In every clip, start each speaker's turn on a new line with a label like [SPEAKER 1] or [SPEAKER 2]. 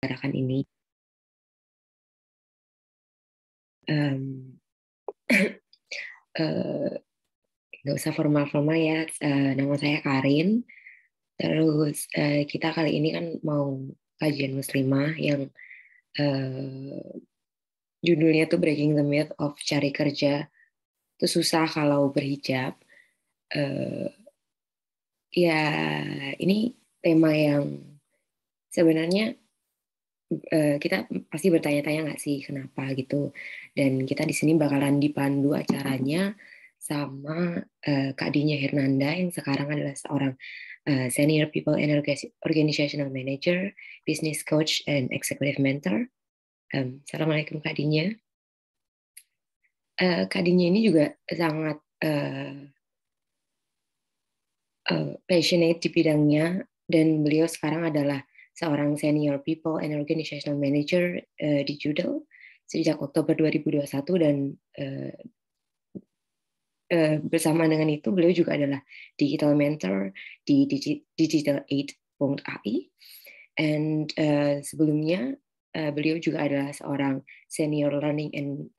[SPEAKER 1] gerakan ini. Nggak usah formal-formal ya. Nama saya Karin. Terus kita kali ini kan mau kajian muslimah yang judulnya tuh Breaking the Myth of Cari Kerja itu susah kalau berhijab. Ya ini tema yang sebenarnya kita pasti bertanya-tanya nggak sih kenapa gitu. Dan kita di sini bakalan dipandu acaranya sama Kak Dinya Hernanda yang sekarang adalah seorang Senior People and Organizational Manager, Business Coach, and Executive Mentor. Assalamualaikum Kak Dinya. Kak Dinya ini juga sangat passionate di bidangnya dan beliau sekarang adalah seorang Senior People and Organizational Manager di Judel sejak Oktober 2021 dan bersama dengan itu beliau juga adalah Digital Mentor di Digital8.ai and sebelumnya beliau juga adalah seorang Senior Learning and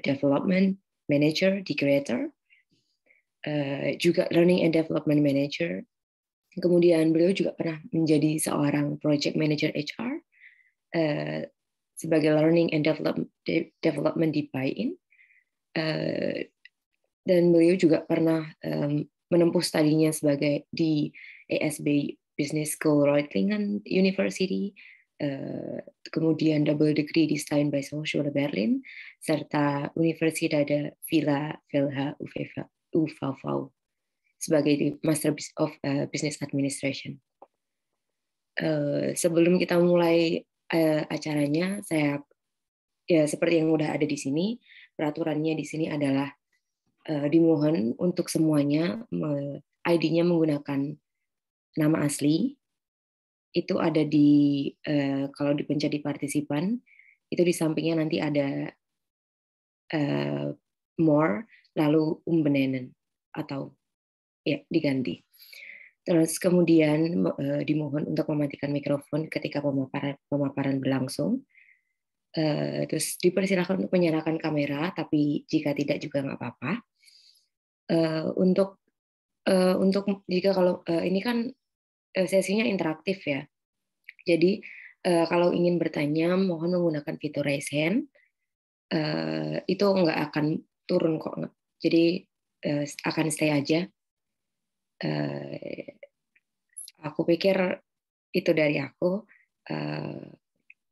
[SPEAKER 1] Development Manager di Creator, juga Learning and Development Manager. Kemudian beliau juga pernah menjadi seorang Project Manager HR sebagai Learning and Development di Buy-in. Dan beliau juga pernah menempuh studinya sebagai di ASB Business School Reutlingen University, kemudian double degree di Stein by Hochschule Berlin, serta Universität Villa Velha UVV sebagai Master of Business Administration. Sebelum kita mulai acaranya, saya ya seperti yang udah ada di sini, peraturannya di sini adalah dimohon untuk semuanya ID-nya menggunakan nama asli. Itu ada di kalau dipencet di partisipan, itu di sampingnya nanti ada more, lalu umbenenen atau ya diganti. Terus kemudian dimohon untuk mematikan mikrofon ketika pemaparan berlangsung. Terus dipersilakan untuk menyalakan kamera, tapi jika tidak juga nggak apa-apa. Untuk jika kalau ini kan sesinya interaktif ya, jadi kalau ingin bertanya mohon menggunakan fitur raise hand, itu nggak akan turun kok, jadi akan stay aja. Aku pikir itu dari aku,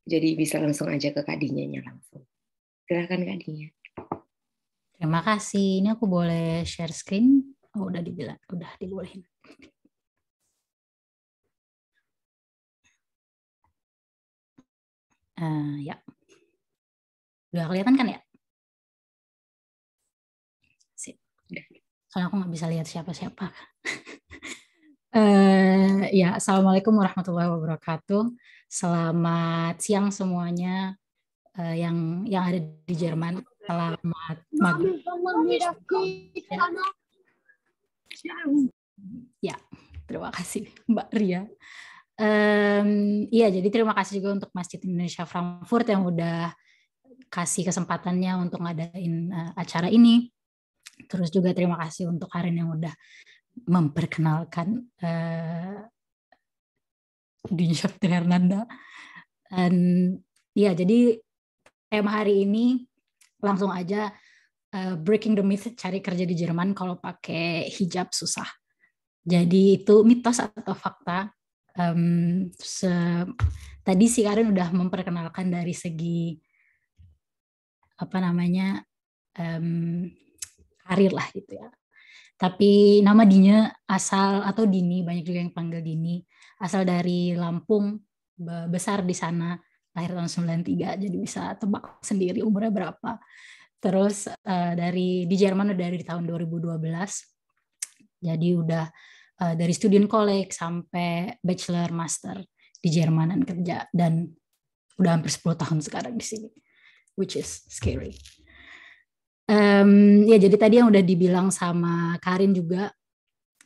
[SPEAKER 1] jadi bisa langsung aja ke Kak Dinya langsung. Silakan Kak Dinya.
[SPEAKER 2] Terima kasih. Ini aku boleh share screen? Oh, udah dibolehin. Ya. Udah kelihatan kan ya? Sip. Soalnya aku nggak bisa lihat siapa-siapa. Ya, Assalamualaikum warahmatullahi wabarakatuh. Selamat siang semuanya yang ada di Jerman. Selamat maghrib. Ya, terima kasih Mbak Ria. Iya, jadi terima kasih juga untuk Masjid Indonesia Frankfurt yang udah kasih kesempatannya untuk ngadain acara ini. Terus juga terima kasih untuk Karin yang udah memperkenalkan Dinya Hernanda. Dan ya, jadi tema hari ini langsung aja breaking the myth, cari kerja di Jerman kalau pakai hijab susah. Jadi itu mitos atau fakta. Tadi si Karin udah memperkenalkan dari segi karir lah gitu ya. Tapi nama Dinya asal, atau Dini, banyak juga yang panggil Dini, asal dari Lampung, besar di sana, lahir tahun 93, jadi bisa tebak sendiri umurnya berapa. Terus di Jerman udah dari tahun 2012, jadi udah dari student college sampai bachelor master di Jerman dan kerja, dan udah hampir 10 tahun sekarang di sini, which is scary. Ya, jadi tadi yang udah dibilang sama Karin juga,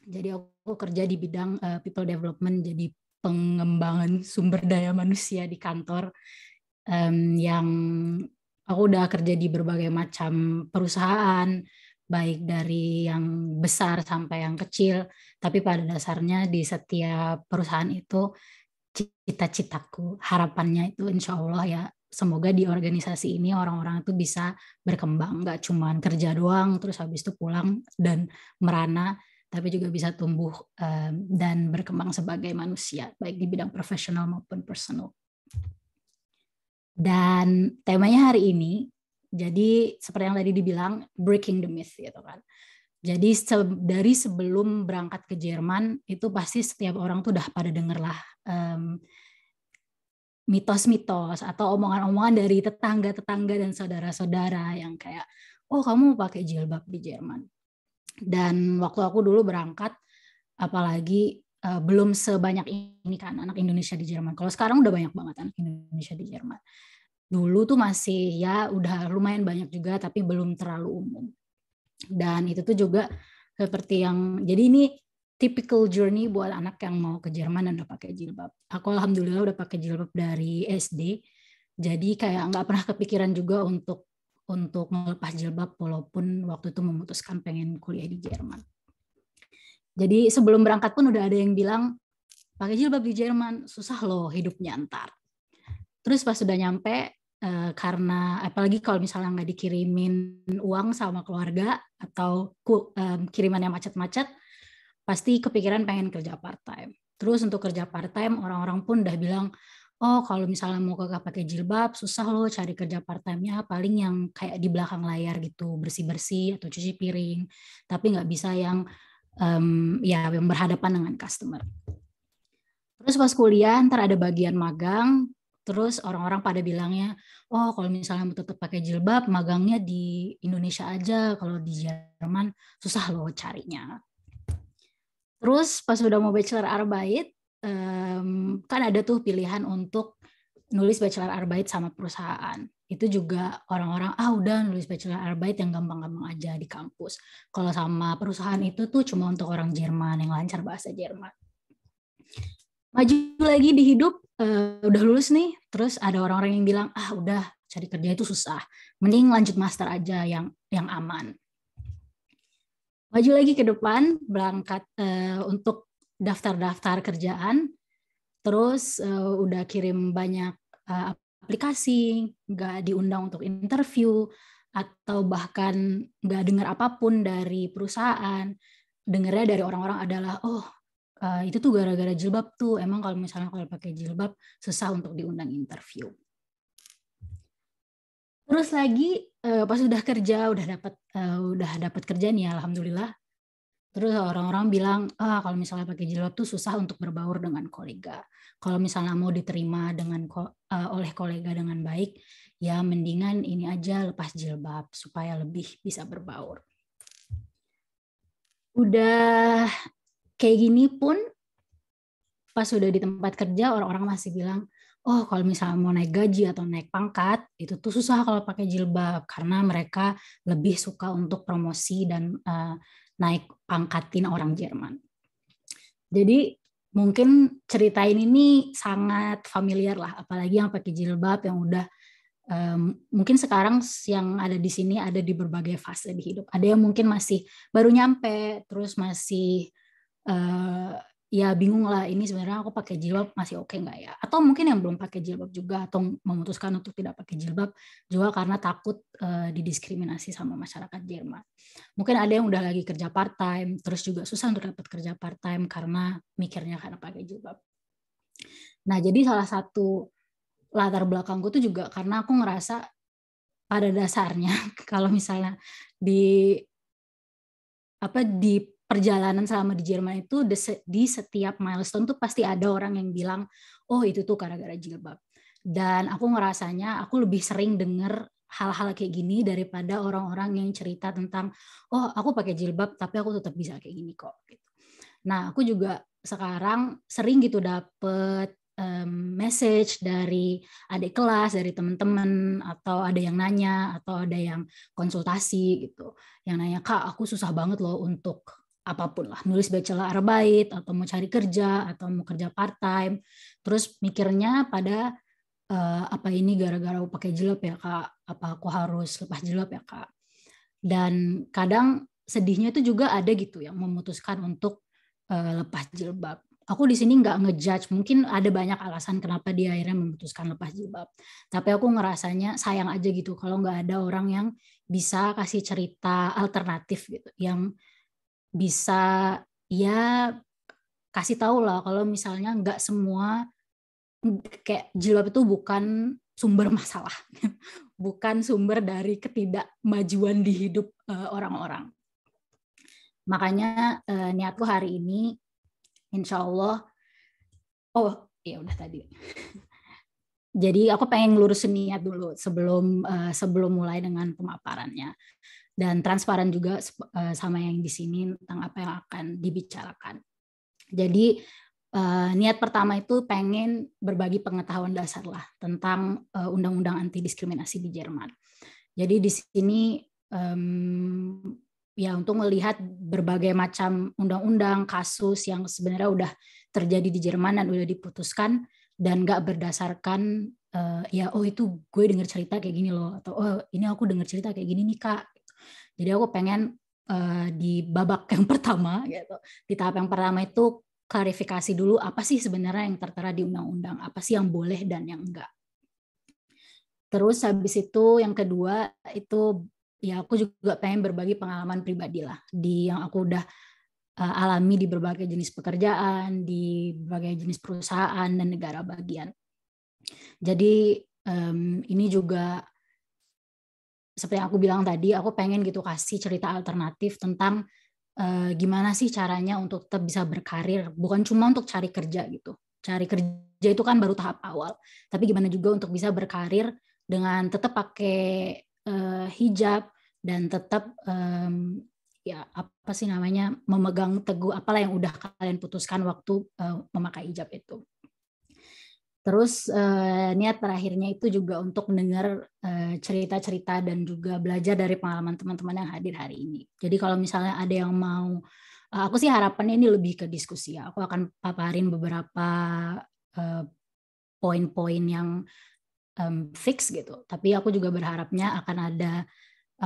[SPEAKER 2] jadi aku kerja di bidang people development, jadi pengembangan sumber daya manusia di kantor, yang aku udah kerja di berbagai macam perusahaan, baik dari yang besar sampai yang kecil, tapi pada dasarnya di setiap perusahaan itu cita-citaku, harapannya itu insya Allah ya, semoga di organisasi ini orang-orang itu bisa berkembang, nggak cuma kerja doang, terus habis itu pulang dan merana, tapi juga bisa tumbuh dan berkembang sebagai manusia, baik di bidang profesional maupun personal. Dan temanya hari ini, jadi seperti yang tadi dibilang, breaking the myth gitu kan. Jadi dari sebelum berangkat ke Jerman, itu pasti setiap orang tuh udah pada denger lah mitos-mitos atau omongan-omongan dari tetangga-tetangga dan saudara-saudara yang kayak, oh kamu pakai jilbab di Jerman. Dan waktu aku dulu berangkat, apalagi belum sebanyak ini kan anak Indonesia di Jerman. Kalau sekarang udah banyak banget anak Indonesia di Jerman. Dulu tuh masih ya udah lumayan banyak juga, tapi belum terlalu umum. Dan itu tuh juga seperti yang, jadi ini typical journey buat anak yang mau ke Jerman dan udah pakai jilbab. Aku alhamdulillah udah pakai jilbab dari SD, jadi kayak nggak pernah kepikiran juga untuk melepas jilbab walaupun waktu itu memutuskan pengen kuliah di Jerman. Jadi sebelum berangkat pun udah ada yang bilang, pakai jilbab di Jerman susah loh hidupnya ntar. Terus pas sudah nyampe, karena apalagi kalau misalnya nggak dikirimin uang sama keluarga atau kiriman yang macet-macet, pasti kepikiran pengen kerja part-time. Terus untuk kerja part-time, orang-orang pun udah bilang, oh kalau misalnya mau kagak pakai jilbab, susah loh cari kerja part-time-nya, paling yang kayak di belakang layar gitu, bersih-bersih atau cuci piring, tapi nggak bisa yang yang berhadapan dengan customer. Terus pas kuliah, ntar ada bagian magang, terus orang-orang pada bilangnya, oh kalau misalnya mau tetap pakai jilbab, magangnya di Indonesia aja, kalau di Jerman susah loh carinya. Terus pas udah mau bachelor Arbeit, kan ada tuh pilihan untuk nulis bachelor Arbeit sama perusahaan. Itu juga orang-orang, udah nulis bachelor Arbeit yang gampang-gampang aja di kampus. Kalau sama perusahaan itu tuh cuma untuk orang Jerman yang lancar bahasa Jerman. Maju lagi di hidup, udah lulus nih, terus ada orang-orang yang bilang, udah cari kerja itu susah, mending lanjut master aja yang aman. Maju lagi ke depan, berangkat untuk daftar-daftar kerjaan, terus udah kirim banyak aplikasi, nggak diundang untuk interview, atau bahkan nggak dengar apapun dari perusahaan. Dengarnya dari orang-orang adalah, itu tuh gara-gara jilbab tuh, emang kalau misalnya kalau pakai jilbab susah untuk diundang interview. Terus lagi pas udah kerja, udah dapat kerja nih alhamdulillah. Terus orang-orang bilang, kalau misalnya pakai jilbab tuh susah untuk berbaur dengan kolega. Kalau misalnya mau diterima oleh kolega dengan baik, ya mendingan ini aja lepas jilbab supaya lebih bisa berbaur. Udah kayak gini pun, pas udah di tempat kerja orang-orang masih bilang, oh kalau misalnya mau naik gaji atau naik pangkat, itu tuh susah kalau pakai jilbab, karena mereka lebih suka untuk promosi dan naik pangkatin orang Jerman. Jadi mungkin cerita ini sangat familiar lah, apalagi yang pakai jilbab yang udah mungkin sekarang yang ada di sini ada di berbagai fase di hidup. Ada yang mungkin masih baru nyampe, terus masih ya bingung lah, ini sebenarnya aku pakai jilbab masih oke nggak ya? Atau mungkin yang belum pakai jilbab juga, atau memutuskan untuk tidak pakai jilbab juga karena takut didiskriminasi sama masyarakat Jerman. Mungkin ada yang udah lagi kerja part time, terus juga susah untuk dapat kerja part time karena mikirnya karena pakai jilbab. Nah, jadi salah satu latar belakangku tuh juga karena aku ngerasa pada dasarnya kalau misalnya di perjalanan selama di Jerman itu di setiap milestone tuh pasti ada orang yang bilang, oh itu tuh gara-gara jilbab. Dan aku ngerasanya aku lebih sering denger hal-hal kayak gini daripada orang-orang yang cerita tentang, oh aku pakai jilbab tapi aku tetap bisa kayak gini kok. Nah aku juga sekarang sering gitu dapet message dari adik kelas, dari teman-teman, atau ada yang nanya, atau ada yang konsultasi gitu, yang nanya, Kak aku susah banget loh untuk apapun lah, nulis bachelorarbeit atau mau cari kerja atau mau kerja part time, terus mikirnya pada apa ini gara-gara aku pakai jilbab ya kak, apa aku harus lepas jilbab ya kak. Dan kadang sedihnya itu juga ada gitu yang memutuskan untuk lepas jilbab. Aku di sini nggak ngejudge, mungkin ada banyak alasan kenapa dia akhirnya memutuskan lepas jilbab. Tapi aku ngerasanya sayang aja gitu kalau nggak ada orang yang bisa kasih cerita alternatif gitu, yang bisa ya kasih tahu lah kalau misalnya nggak semua kayak jilbab itu bukan sumber masalah, bukan sumber dari ketidakmajuan di hidup orang-orang. Makanya niatku hari ini, insya Allah, oh ya udah tadi. Jadi aku pengen ngelurusin niat dulu sebelum mulai dengan pemaparannya, dan transparan juga sama yang di sini tentang apa yang akan dibicarakan. Jadi niat pertama itu pengen berbagi pengetahuan dasar lah tentang undang-undang anti diskriminasi di Jerman. Jadi di sini ya untuk melihat berbagai macam undang-undang, kasus yang sebenarnya udah terjadi di Jerman dan udah diputuskan dan nggak berdasarkan ya oh itu gue dengar cerita kayak gini loh, atau oh ini aku dengar cerita kayak gini nih kak. Jadi aku pengen di babak yang pertama gitu, di tahap yang pertama itu klarifikasi dulu apa sih sebenarnya yang tertera di undang-undang, apa sih yang boleh dan yang enggak. Terus habis itu yang kedua itu ya aku juga pengen berbagi pengalaman pribadi lah di yang aku udah alami di berbagai jenis pekerjaan, di berbagai jenis perusahaan dan negara bagian. Jadi ini juga seperti yang aku bilang tadi, aku pengen gitu kasih cerita alternatif tentang gimana sih caranya untuk tetap bisa berkarir, bukan cuma untuk cari kerja gitu. Cari kerja itu kan baru tahap awal, tapi gimana juga untuk bisa berkarir dengan tetap pakai hijab dan tetap ya apa sih namanya memegang teguh apalah yang udah kalian putuskan waktu memakai hijab itu. Terus niat terakhirnya itu juga untuk mendengar cerita-cerita dan juga belajar dari pengalaman teman-teman yang hadir hari ini. Jadi kalau misalnya ada yang mau, aku sih harapannya ini lebih ke diskusi ya. Aku akan paparin beberapa poin-poin yang fix gitu. Tapi aku juga berharapnya akan ada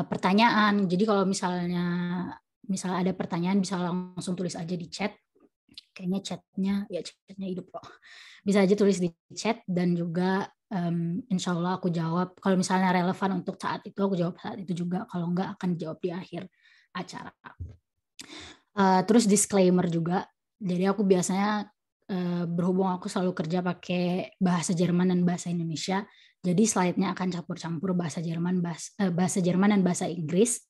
[SPEAKER 2] pertanyaan. Jadi kalau misalnya ada pertanyaan bisa langsung tulis aja di chat. Kayaknya chatnya hidup kok. Bisa aja tulis di chat dan juga insya Allah aku jawab. Kalau misalnya relevan untuk saat itu aku jawab saat itu juga. Kalau enggak akan jawab di akhir acara. Terus disclaimer juga. Jadi aku biasanya berhubung aku selalu kerja pakai bahasa Jerman dan bahasa Indonesia. Jadi slide-nya akan campur-campur bahasa Jerman dan bahasa Inggris.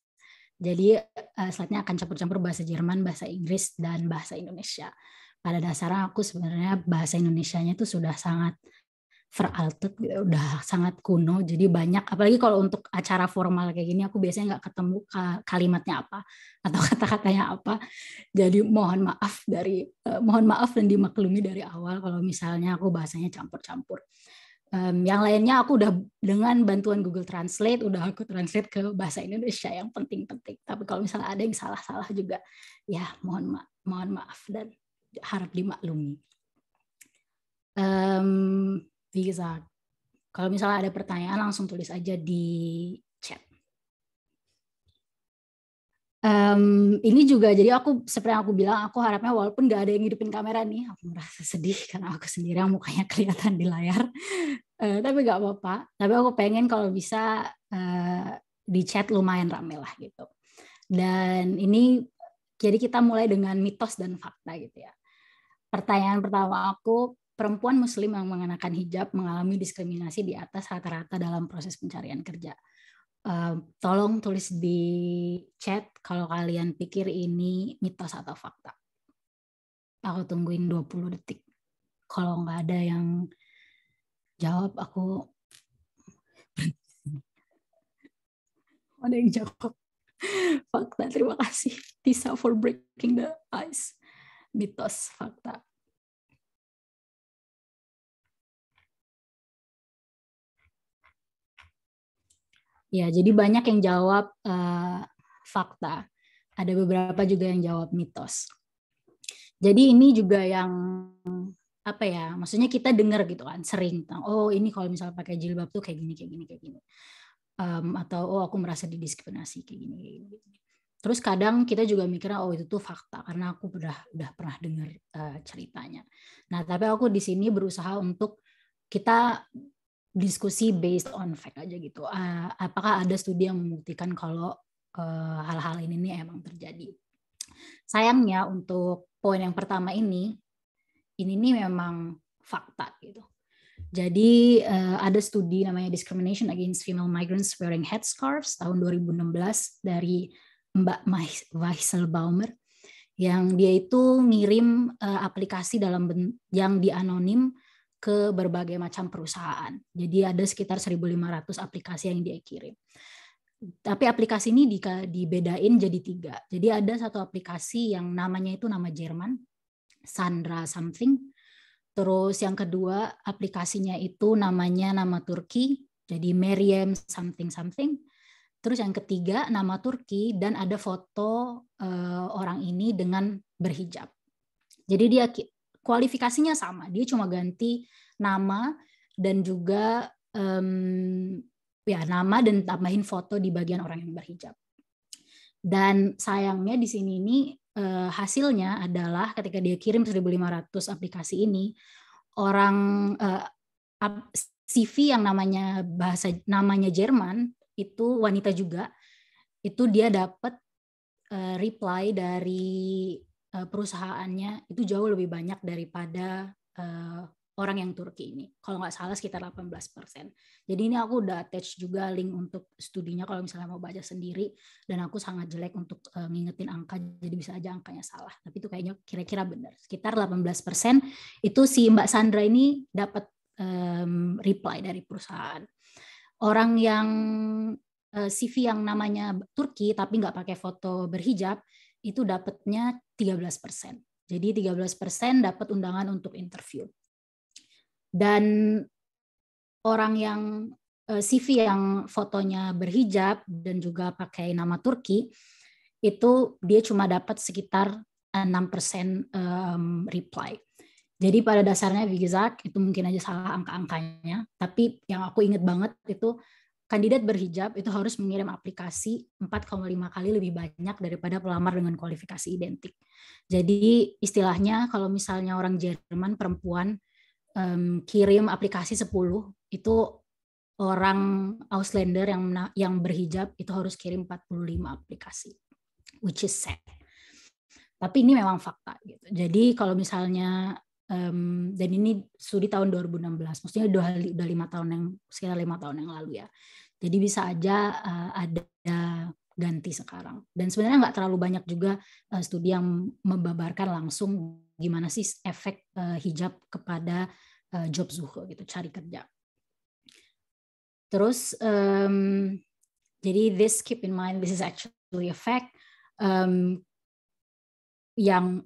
[SPEAKER 2] Jadi slide-nya akan campur-campur bahasa Jerman, bahasa Inggris, dan bahasa Indonesia. Pada dasarnya aku sebenarnya bahasa Indonesianya itu sudah sangat veraltet, udah sangat kuno. Jadi banyak, apalagi kalau untuk acara formal kayak gini, aku biasanya nggak ketemu kalimatnya apa atau kata-katanya apa. Jadi mohon maaf dan dimaklumi dari awal kalau misalnya aku bahasanya campur-campur. Yang lainnya aku udah dengan bantuan Google Translate udah aku translate ke bahasa Indonesia yang penting-penting. Tapi kalau misalnya ada yang salah-salah juga, ya mohon maaf dan harap dimaklumi. Bisa. Kalau misalnya ada pertanyaan langsung tulis aja di chat. Ini juga jadi aku seperti yang aku bilang, aku harapnya walaupun nggak ada yang hidupin kamera nih, aku merasa sedih karena aku sendiri yang mukanya kelihatan di layar. Tapi nggak apa-apa. Tapi aku pengen kalau bisa di chat lumayan rame lah gitu. Dan ini jadi kita mulai dengan mitos dan fakta gitu ya. Pertanyaan pertama aku, perempuan Muslim yang mengenakan hijab mengalami diskriminasi di atas rata-rata dalam proses pencarian kerja. Tolong tulis di chat kalau kalian pikir ini mitos atau fakta. Aku tungguin 20 detik. Kalau nggak ada yang jawab, aku ada yang jawab. Fakta, terima kasih Tisa for breaking the ice. Mitos, fakta. Ya, jadi banyak yang jawab fakta. ada beberapa juga yang jawab mitos. Jadi ini juga yang apa ya, maksudnya kita dengar gitu kan sering tentang oh ini kalau misalnya pakai jilbab tuh kayak gini kayak gini kayak gini. Atau oh aku merasa didiskriminasi kayak gini kayak gini. Terus kadang kita juga mikirnya oh itu tuh fakta karena aku udah pernah dengar ceritanya. Nah, tapi aku di sini berusaha untuk kita diskusi based on fact aja gitu. Apakah ada studi yang membuktikan kalau hal-hal ini nih emang terjadi. Sayangnya untuk poin yang pertama ini nih memang fakta gitu. Jadi ada studi namanya Discrimination Against Female Migrants Wearing Headscarves tahun 2016 dari Mbak Weisselbaumer yang dia itu ngirim aplikasi yang dianonim ke berbagai macam perusahaan. Jadi ada sekitar 1.500 aplikasi yang dia kirim. Tapi aplikasi ini dibedain jadi 3. Jadi ada satu aplikasi yang namanya itu nama Jerman, Sandra something. Terus yang kedua aplikasinya itu namanya nama Turki, jadi Meryem something something. Terus yang ketiga nama Turki dan ada foto orang ini dengan berhijab. Jadi dia kualifikasinya sama, dia cuma ganti nama dan juga nama dan tambahin foto di bagian orang yang berhijab. Dan sayangnya di sini ini hasilnya adalah ketika dia kirim 1.500 aplikasi ini, orang CV yang namanya Jerman itu wanita juga, itu dia dapat reply dari perusahaannya itu jauh lebih banyak daripada orang yang Turki ini. Kalau nggak salah sekitar 18%. Jadi ini aku udah attach juga link untuk studinya kalau misalnya mau baca sendiri. Dan aku sangat jelek untuk ngingetin angka, jadi bisa aja angkanya salah. Tapi itu kayaknya kira-kira benar. Sekitar 18% itu si Mbak Sandra ini dapat reply dari perusahaan. Orang yang CV yang namanya Turki tapi nggak pakai foto berhijab itu dapatnya 13%. Jadi 13% dapat undangan untuk interview. Dan orang yang CV yang fotonya berhijab dan juga pakai nama Turki itu dia cuma dapat sekitar 6% reply. Jadi pada dasarnya Vigzak itu mungkin aja salah angka-angkanya, tapi yang aku ingat banget itu kandidat berhijab itu harus mengirim aplikasi 4,5 kali lebih banyak daripada pelamar dengan kualifikasi identik. Jadi istilahnya kalau misalnya orang Jerman perempuan kirim aplikasi 10, itu orang Auslander yang berhijab itu harus kirim 45 aplikasi, which is sad. Tapi ini memang fakta gitu. Jadi kalau misalnya dan ini studi tahun 2016, maksudnya udah 5 tahun yang sekitar 5 tahun yang lalu ya. Jadi bisa aja ada ganti sekarang. Dan sebenarnya nggak terlalu banyak juga studi yang membabarkan langsung gimana sih efek hijab kepada job suche gitu, cari kerja. Terus jadi keep in mind this is actually a fact yang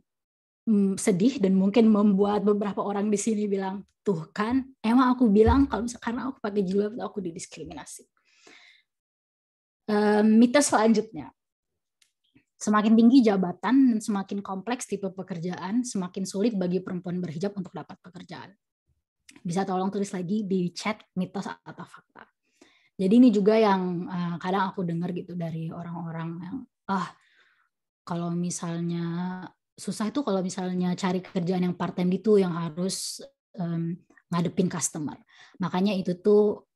[SPEAKER 2] sedih dan mungkin membuat beberapa orang di sini bilang, tuh kan, emang aku bilang kalau karena aku pakai jilbab aku didiskriminasi. Mitos selanjutnya, semakin tinggi jabatan dan semakin kompleks tipe pekerjaan, semakin sulit bagi perempuan berhijab untuk dapat pekerjaan. Bisa tolong tulis lagi di chat mitos atau fakta. Jadi ini juga yang kadang aku dengar gitu dari orang-orang yang kalau misalnya susah itu kalau misalnya cari kerjaan yang part time gitu yang harus ngadepin customer. Makanya itu tuh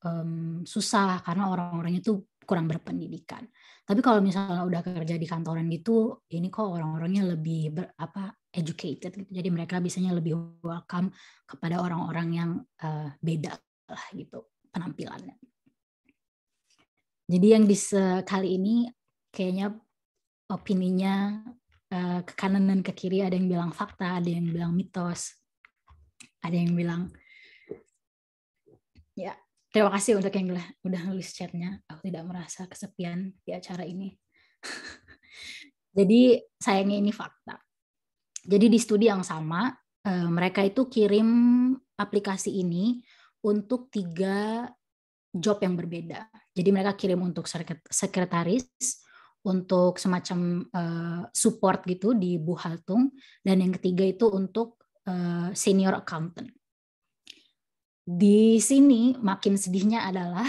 [SPEAKER 2] susah karena orang-orangnya tuh kurang berpendidikan. Tapi kalau misalnya udah kerja di kantoran gitu, ini kok orang-orangnya lebih educated gitu. Jadi mereka biasanya lebih welcome kepada orang-orang yang beda lah gitu penampilannya. Jadi yang kali ini kayaknya opininya ke kanan dan ke kiri, ada yang bilang fakta, ada yang bilang mitos, ada yang bilang ya. Terima kasih untuk yang udah nulis chatnya. Aku tidak merasa kesepian di acara ini. Jadi sayangnya ini fakta. Jadi di studi yang sama, mereka itu kirim aplikasi ini untuk 3 job yang berbeda. Jadi mereka kirim untuk sekretaris, untuk semacam support gitu di Buhaltung, dan yang ketiga itu untuk senior accountant. Di sini makin sedihnya adalah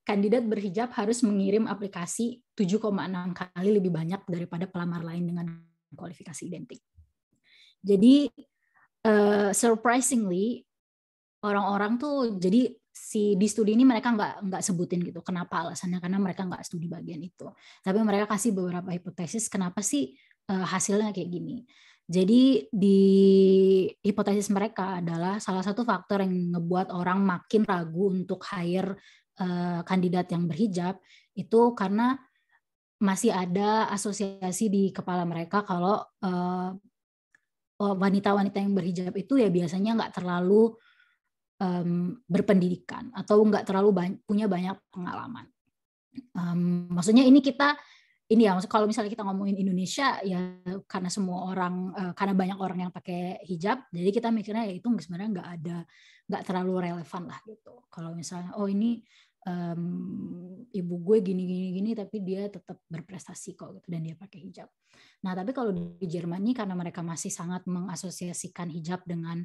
[SPEAKER 2] kandidat berhijab harus mengirim aplikasi 7,6 kali lebih banyak daripada pelamar lain dengan kualifikasi identik. Jadi surprisingly orang-orang tuh jadi di studi ini mereka nggak sebutin gitu kenapa alasannya, karena mereka nggak studi bagian itu. Tapi mereka kasih beberapa hipotesis kenapa sih hasilnya kayak gini. Jadi di hipotesis mereka adalah salah satu faktor yang ngebuat orang makin ragu untuk hire kandidat yang berhijab itu karena masih ada asosiasi di kepala mereka kalau wanita-wanita yang berhijab itu ya biasanya nggak terlalu berpendidikan atau nggak terlalu punya banyak pengalaman. Maksudnya kalau misalnya kita ngomongin Indonesia ya karena semua orang karena banyak orang yang pakai hijab, jadi kita mikirnya ya itu sebenarnya nggak terlalu relevan lah gitu. Kalau misalnya ini ibu gue gini tapi dia tetap berprestasi kok gitu dan dia pakai hijab. Nah tapi kalau di Jerman ini karena mereka masih sangat mengasosiasikan hijab dengan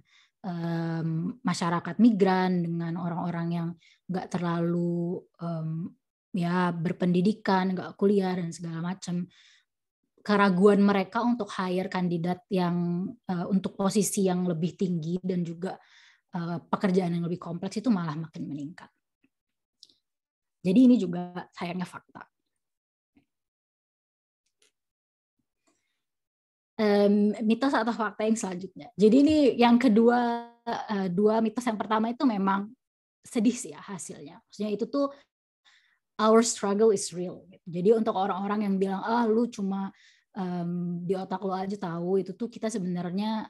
[SPEAKER 2] masyarakat migran, dengan orang-orang yang nggak terlalu ya berpendidikan, nggak kuliah dan segala macam. Keraguan mereka untuk hire kandidat yang untuk posisi yang lebih tinggi dan juga pekerjaan yang lebih kompleks itu malah makin meningkat. Jadi ini juga sayangnya fakta. Mitos atau fakta yang selanjutnya. Jadi ini yang kedua, dua mitos yang pertama itu memang sedih sih ya hasilnya. Maksudnya itu tuh our struggle is real. Jadi untuk orang-orang yang bilang lu cuma di otak lo aja tahu, itu tuh kita sebenarnya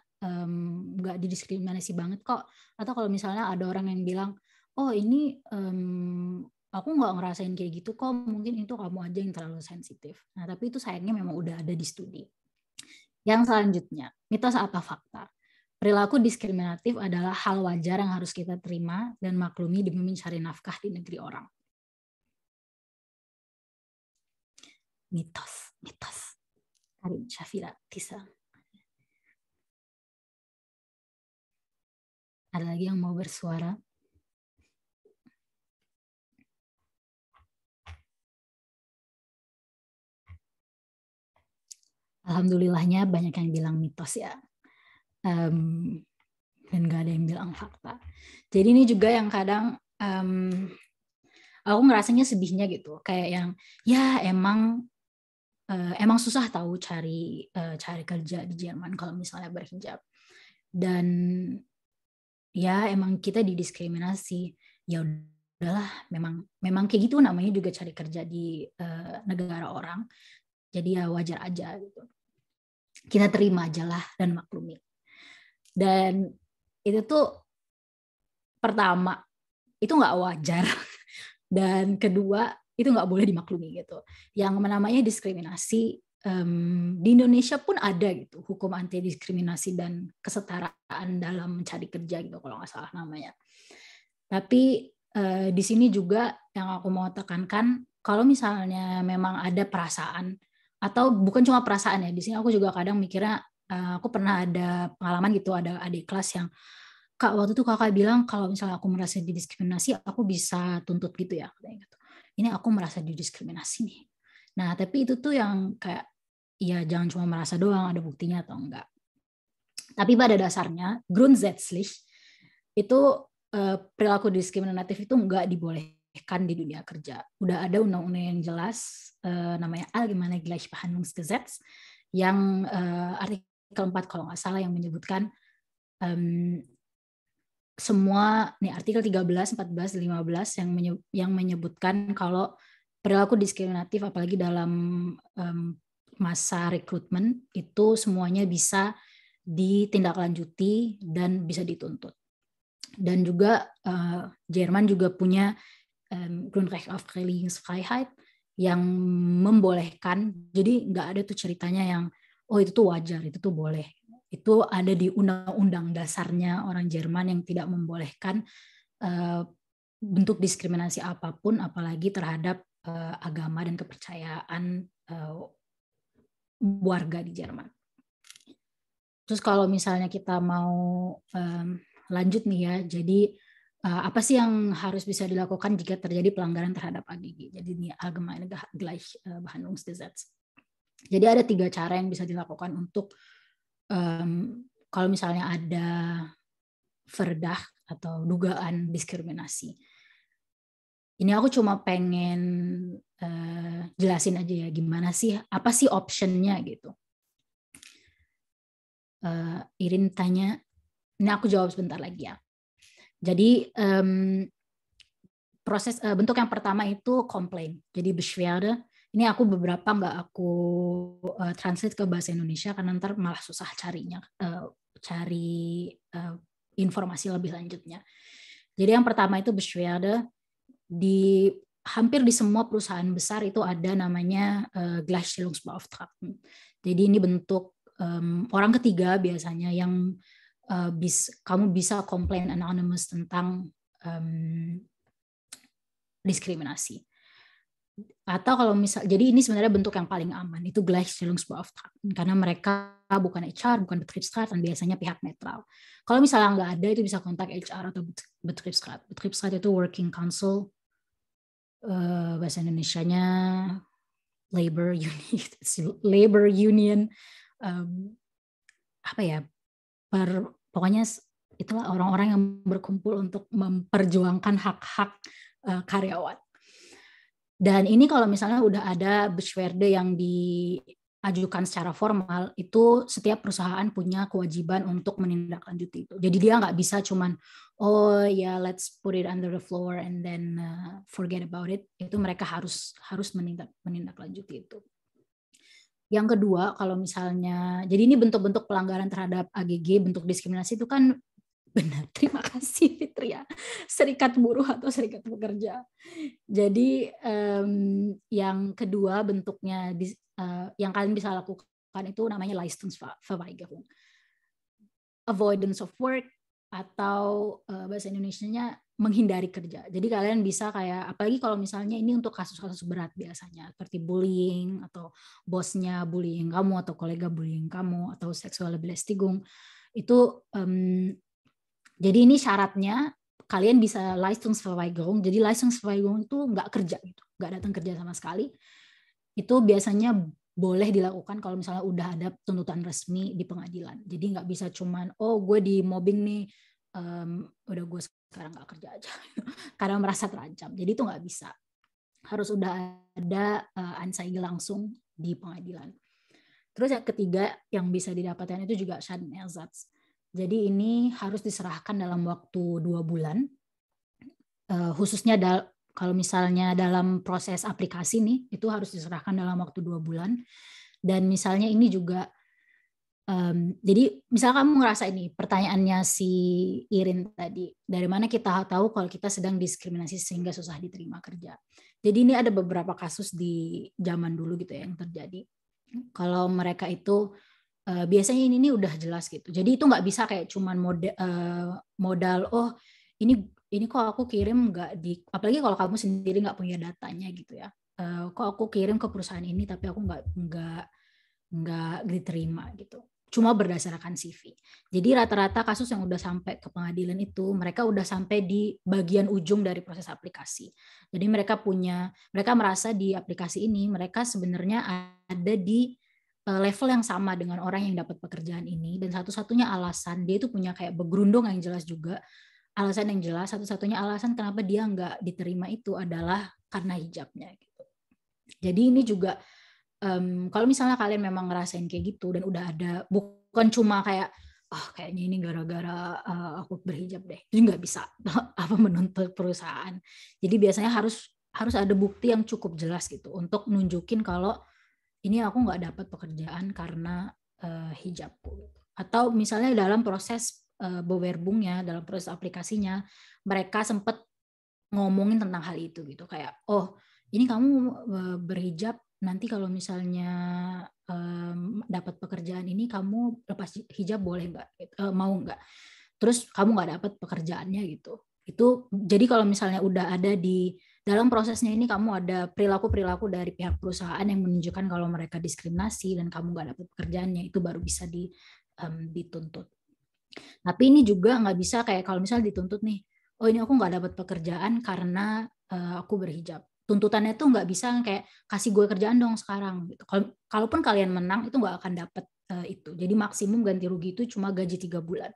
[SPEAKER 2] nggak didiskriminasi banget kok. Atau kalau misalnya ada orang yang bilang ini aku nggak ngerasain kayak gitu kok, mungkin itu kamu aja yang terlalu sensitif. Nah tapi itu sayangnya memang udah ada di studi. Yang selanjutnya, mitos atau fakta. Perilaku diskriminatif adalah hal wajar yang harus kita terima dan maklumi demi mencari nafkah di negeri orang. Mitos. Karin, Syafira, Tisa. Ada lagi yang mau bersuara? Alhamdulillahnya banyak yang bilang mitos ya. Dan gak ada yang bilang fakta. Jadi ini juga yang kadang aku ngerasanya sedihnya gitu. Kayak yang ya emang susah tahu cari kerja di Jerman kalau misalnya berhijab. Dan ya emang kita didiskriminasi. Ya udahlah, memang kayak gitu namanya juga cari kerja di negara orang. Jadi ya wajar aja gitu. Kita terima aja lah dan maklumi. Dan itu tuh pertama itu nggak wajar dan kedua itu nggak boleh dimaklumi gitu. Yang namanya diskriminasi di Indonesia pun ada gitu, hukum anti diskriminasi dan kesetaraan dalam mencari kerja gitu kalau nggak salah namanya. Tapi di sini juga yang aku mau tekankan, kalau misalnya memang ada perasaan atau bukan cuma perasaan ya, di sini aku juga kadang mikirnya aku pernah ada pengalaman gitu, ada adik kelas yang Kak, waktu itu kakak bilang kalau misalnya aku merasa didiskriminasi, aku bisa tuntut gitu ya. Ini aku merasa didiskriminasi nih. Nah, tapi itu tuh yang kayak, ya jangan cuma merasa doang, ada buktinya atau enggak. Tapi pada dasarnya, grundsätzlich, itu perilaku diskriminatif itu enggak dibolehkan di dunia kerja. Udah ada undang-undang yang jelas, namanya Allgemeine Gleichbehandlungsgesetz, yang artikel 4 kalau nggak salah yang menyebutkan semua artikel 13, 14, 15 yang menyebutkan kalau perilaku diskriminatif apalagi dalam masa rekrutmen itu semuanya bisa ditindaklanjuti dan bisa dituntut. Dan juga Jerman juga punya Grundrecht auf Religionsfreiheit yang membolehkan, jadi nggak ada tuh ceritanya yang itu tuh wajar, itu tuh boleh. Itu ada di undang-undang dasarnya orang Jerman yang tidak membolehkan bentuk diskriminasi apapun, apalagi terhadap agama dan kepercayaan warga di Jerman. Terus kalau misalnya kita mau lanjut nih ya, jadi apa sih yang harus bisa dilakukan jika terjadi pelanggaran terhadap AGG? Jadi ini Allgemeine Gleichbehandlungsgesetz. Jadi ada 3 cara yang bisa dilakukan untuk kalau misalnya ada verdacht atau dugaan diskriminasi. Ini aku cuma pengen jelasin aja ya gimana sih, apa sih optionnya gitu. Irin tanya, ini aku jawab sebentar lagi ya. Jadi proses bentuk yang pertama itu komplain. Jadi Beschwerde. Ini aku beberapa nggak aku translate ke bahasa Indonesia karena ntar malah susah carinya, cari informasi lebih lanjutnya. Jadi yang pertama itu Beschwerde. Hampir di semua perusahaan besar itu ada namanya Gleichstellungsbeauftragten. Jadi ini bentuk orang ketiga biasanya yang kamu bisa komplain anonymous tentang diskriminasi. Atau kalau jadi ini sebenarnya bentuk yang paling aman, itu Gleichstellungsbeauftragten, karena mereka bukan HR, bukan Betriebsrat, dan biasanya pihak netral. Kalau misalnya nggak ada, itu bisa kontak HR atau Betriebsrat. Betriebsrat itu Working Council, bahasa Indonesianya labor union, apa ya, pokoknya itulah orang-orang yang berkumpul untuk memperjuangkan hak-hak karyawan. Dan ini kalau misalnya udah ada Beschwerde yang diajukan secara formal, itu setiap perusahaan punya kewajiban untuk menindaklanjuti itu. Jadi dia nggak bisa cuman, oh ya let's put it under the floor and then forget about it. Itu mereka harus menindaklanjuti itu. Yang kedua, kalau misalnya, jadi ini bentuk-bentuk pelanggaran terhadap AGG, bentuk diskriminasi itu kan benar, terima kasih Fitri ya, serikat buruh atau serikat pekerja. Jadi yang kedua bentuknya yang kalian bisa lakukan itu namanya Leistungsverweigerung, avoidance of work, atau bahasa Indonesianya menghindari kerja. Jadi kalian bisa kayak, apalagi kalau misalnya ini untuk kasus-kasus berat biasanya, seperti bullying atau bosnya bullying kamu atau kolega bullying kamu atau seksuelle Belästigung, itu jadi ini syaratnya kalian bisa Leistungsverweigerung. Jadi Leistungsverweigerung itu nggak kerja gitu, nggak datang kerja sama sekali. Itu biasanya boleh dilakukan kalau misalnya udah ada tuntutan resmi di pengadilan. Jadi nggak bisa cuman, oh gue di mobbing nih, udah gue sekarang nggak kerja aja karena merasa terancam. Jadi itu nggak bisa. Harus udah ada Anzeige langsung di pengadilan. Terus yang ketiga yang bisa didapatkan itu juga Schadenersatz. Jadi ini harus diserahkan dalam waktu 2 bulan, khususnya kalau misalnya dalam proses aplikasi nih, itu harus diserahkan dalam waktu 2 bulan. Dan misalnya ini juga, jadi misalnya kamu ngerasa ini, pertanyaannya si Irin tadi, dari mana kita tahu kalau kita sedang diskriminasi sehingga susah diterima kerja. Jadi ini ada beberapa kasus di zaman dulu gitu ya yang terjadi. Kalau mereka itu, biasanya ini udah jelas gitu. Jadi itu nggak bisa kayak cuman modal, oh ini kok aku kirim nggak apalagi kalau kamu sendiri nggak punya datanya gitu ya. Kok aku kirim ke perusahaan ini tapi aku nggak diterima gitu. Cuma berdasarkan CV. Jadi rata-rata kasus yang udah sampai ke pengadilan itu mereka udah sampai di bagian ujung dari proses aplikasi. Jadi mereka merasa di aplikasi ini mereka sebenarnya ada di level yang sama dengan orang yang dapat pekerjaan ini, dan satu-satunya alasan dia itu punya kayak begrundung yang jelas juga, alasan yang jelas, satu-satunya alasan kenapa dia nggak diterima itu adalah karena hijabnya gitu. Jadi ini juga kalau misalnya kalian memang ngerasain kayak gitu dan udah ada, bukan cuma kayak kayaknya ini gara-gara aku berhijab deh, jadi nggak bisa menuntut perusahaan. Jadi biasanya harus ada bukti yang cukup jelas gitu untuk nunjukin kalau ini aku nggak dapat pekerjaan karena hijabku. Atau misalnya dalam proses bewerbungnya, dalam proses aplikasinya, mereka sempat ngomongin tentang hal itu gitu, kayak ini kamu berhijab, nanti kalau misalnya dapat pekerjaan ini kamu lepas hijab boleh nggak? Mau nggak? Terus kamu nggak dapat pekerjaannya gitu. Itu jadi kalau misalnya udah ada di dalam prosesnya ini kamu ada perilaku-perilaku dari pihak perusahaan yang menunjukkan kalau mereka diskriminasi dan kamu nggak dapat pekerjaannya, itu baru bisa dituntut. Tapi ini juga nggak bisa kayak kalau misalnya dituntut nih, oh ini aku nggak dapat pekerjaan karena aku berhijab. Tuntutannya tuh nggak bisa kayak kasih gue kerjaan dong sekarang. Gitu. Kalaupun kalian menang itu nggak akan dapat itu. Jadi maksimum ganti rugi itu cuma gaji 3 bulan.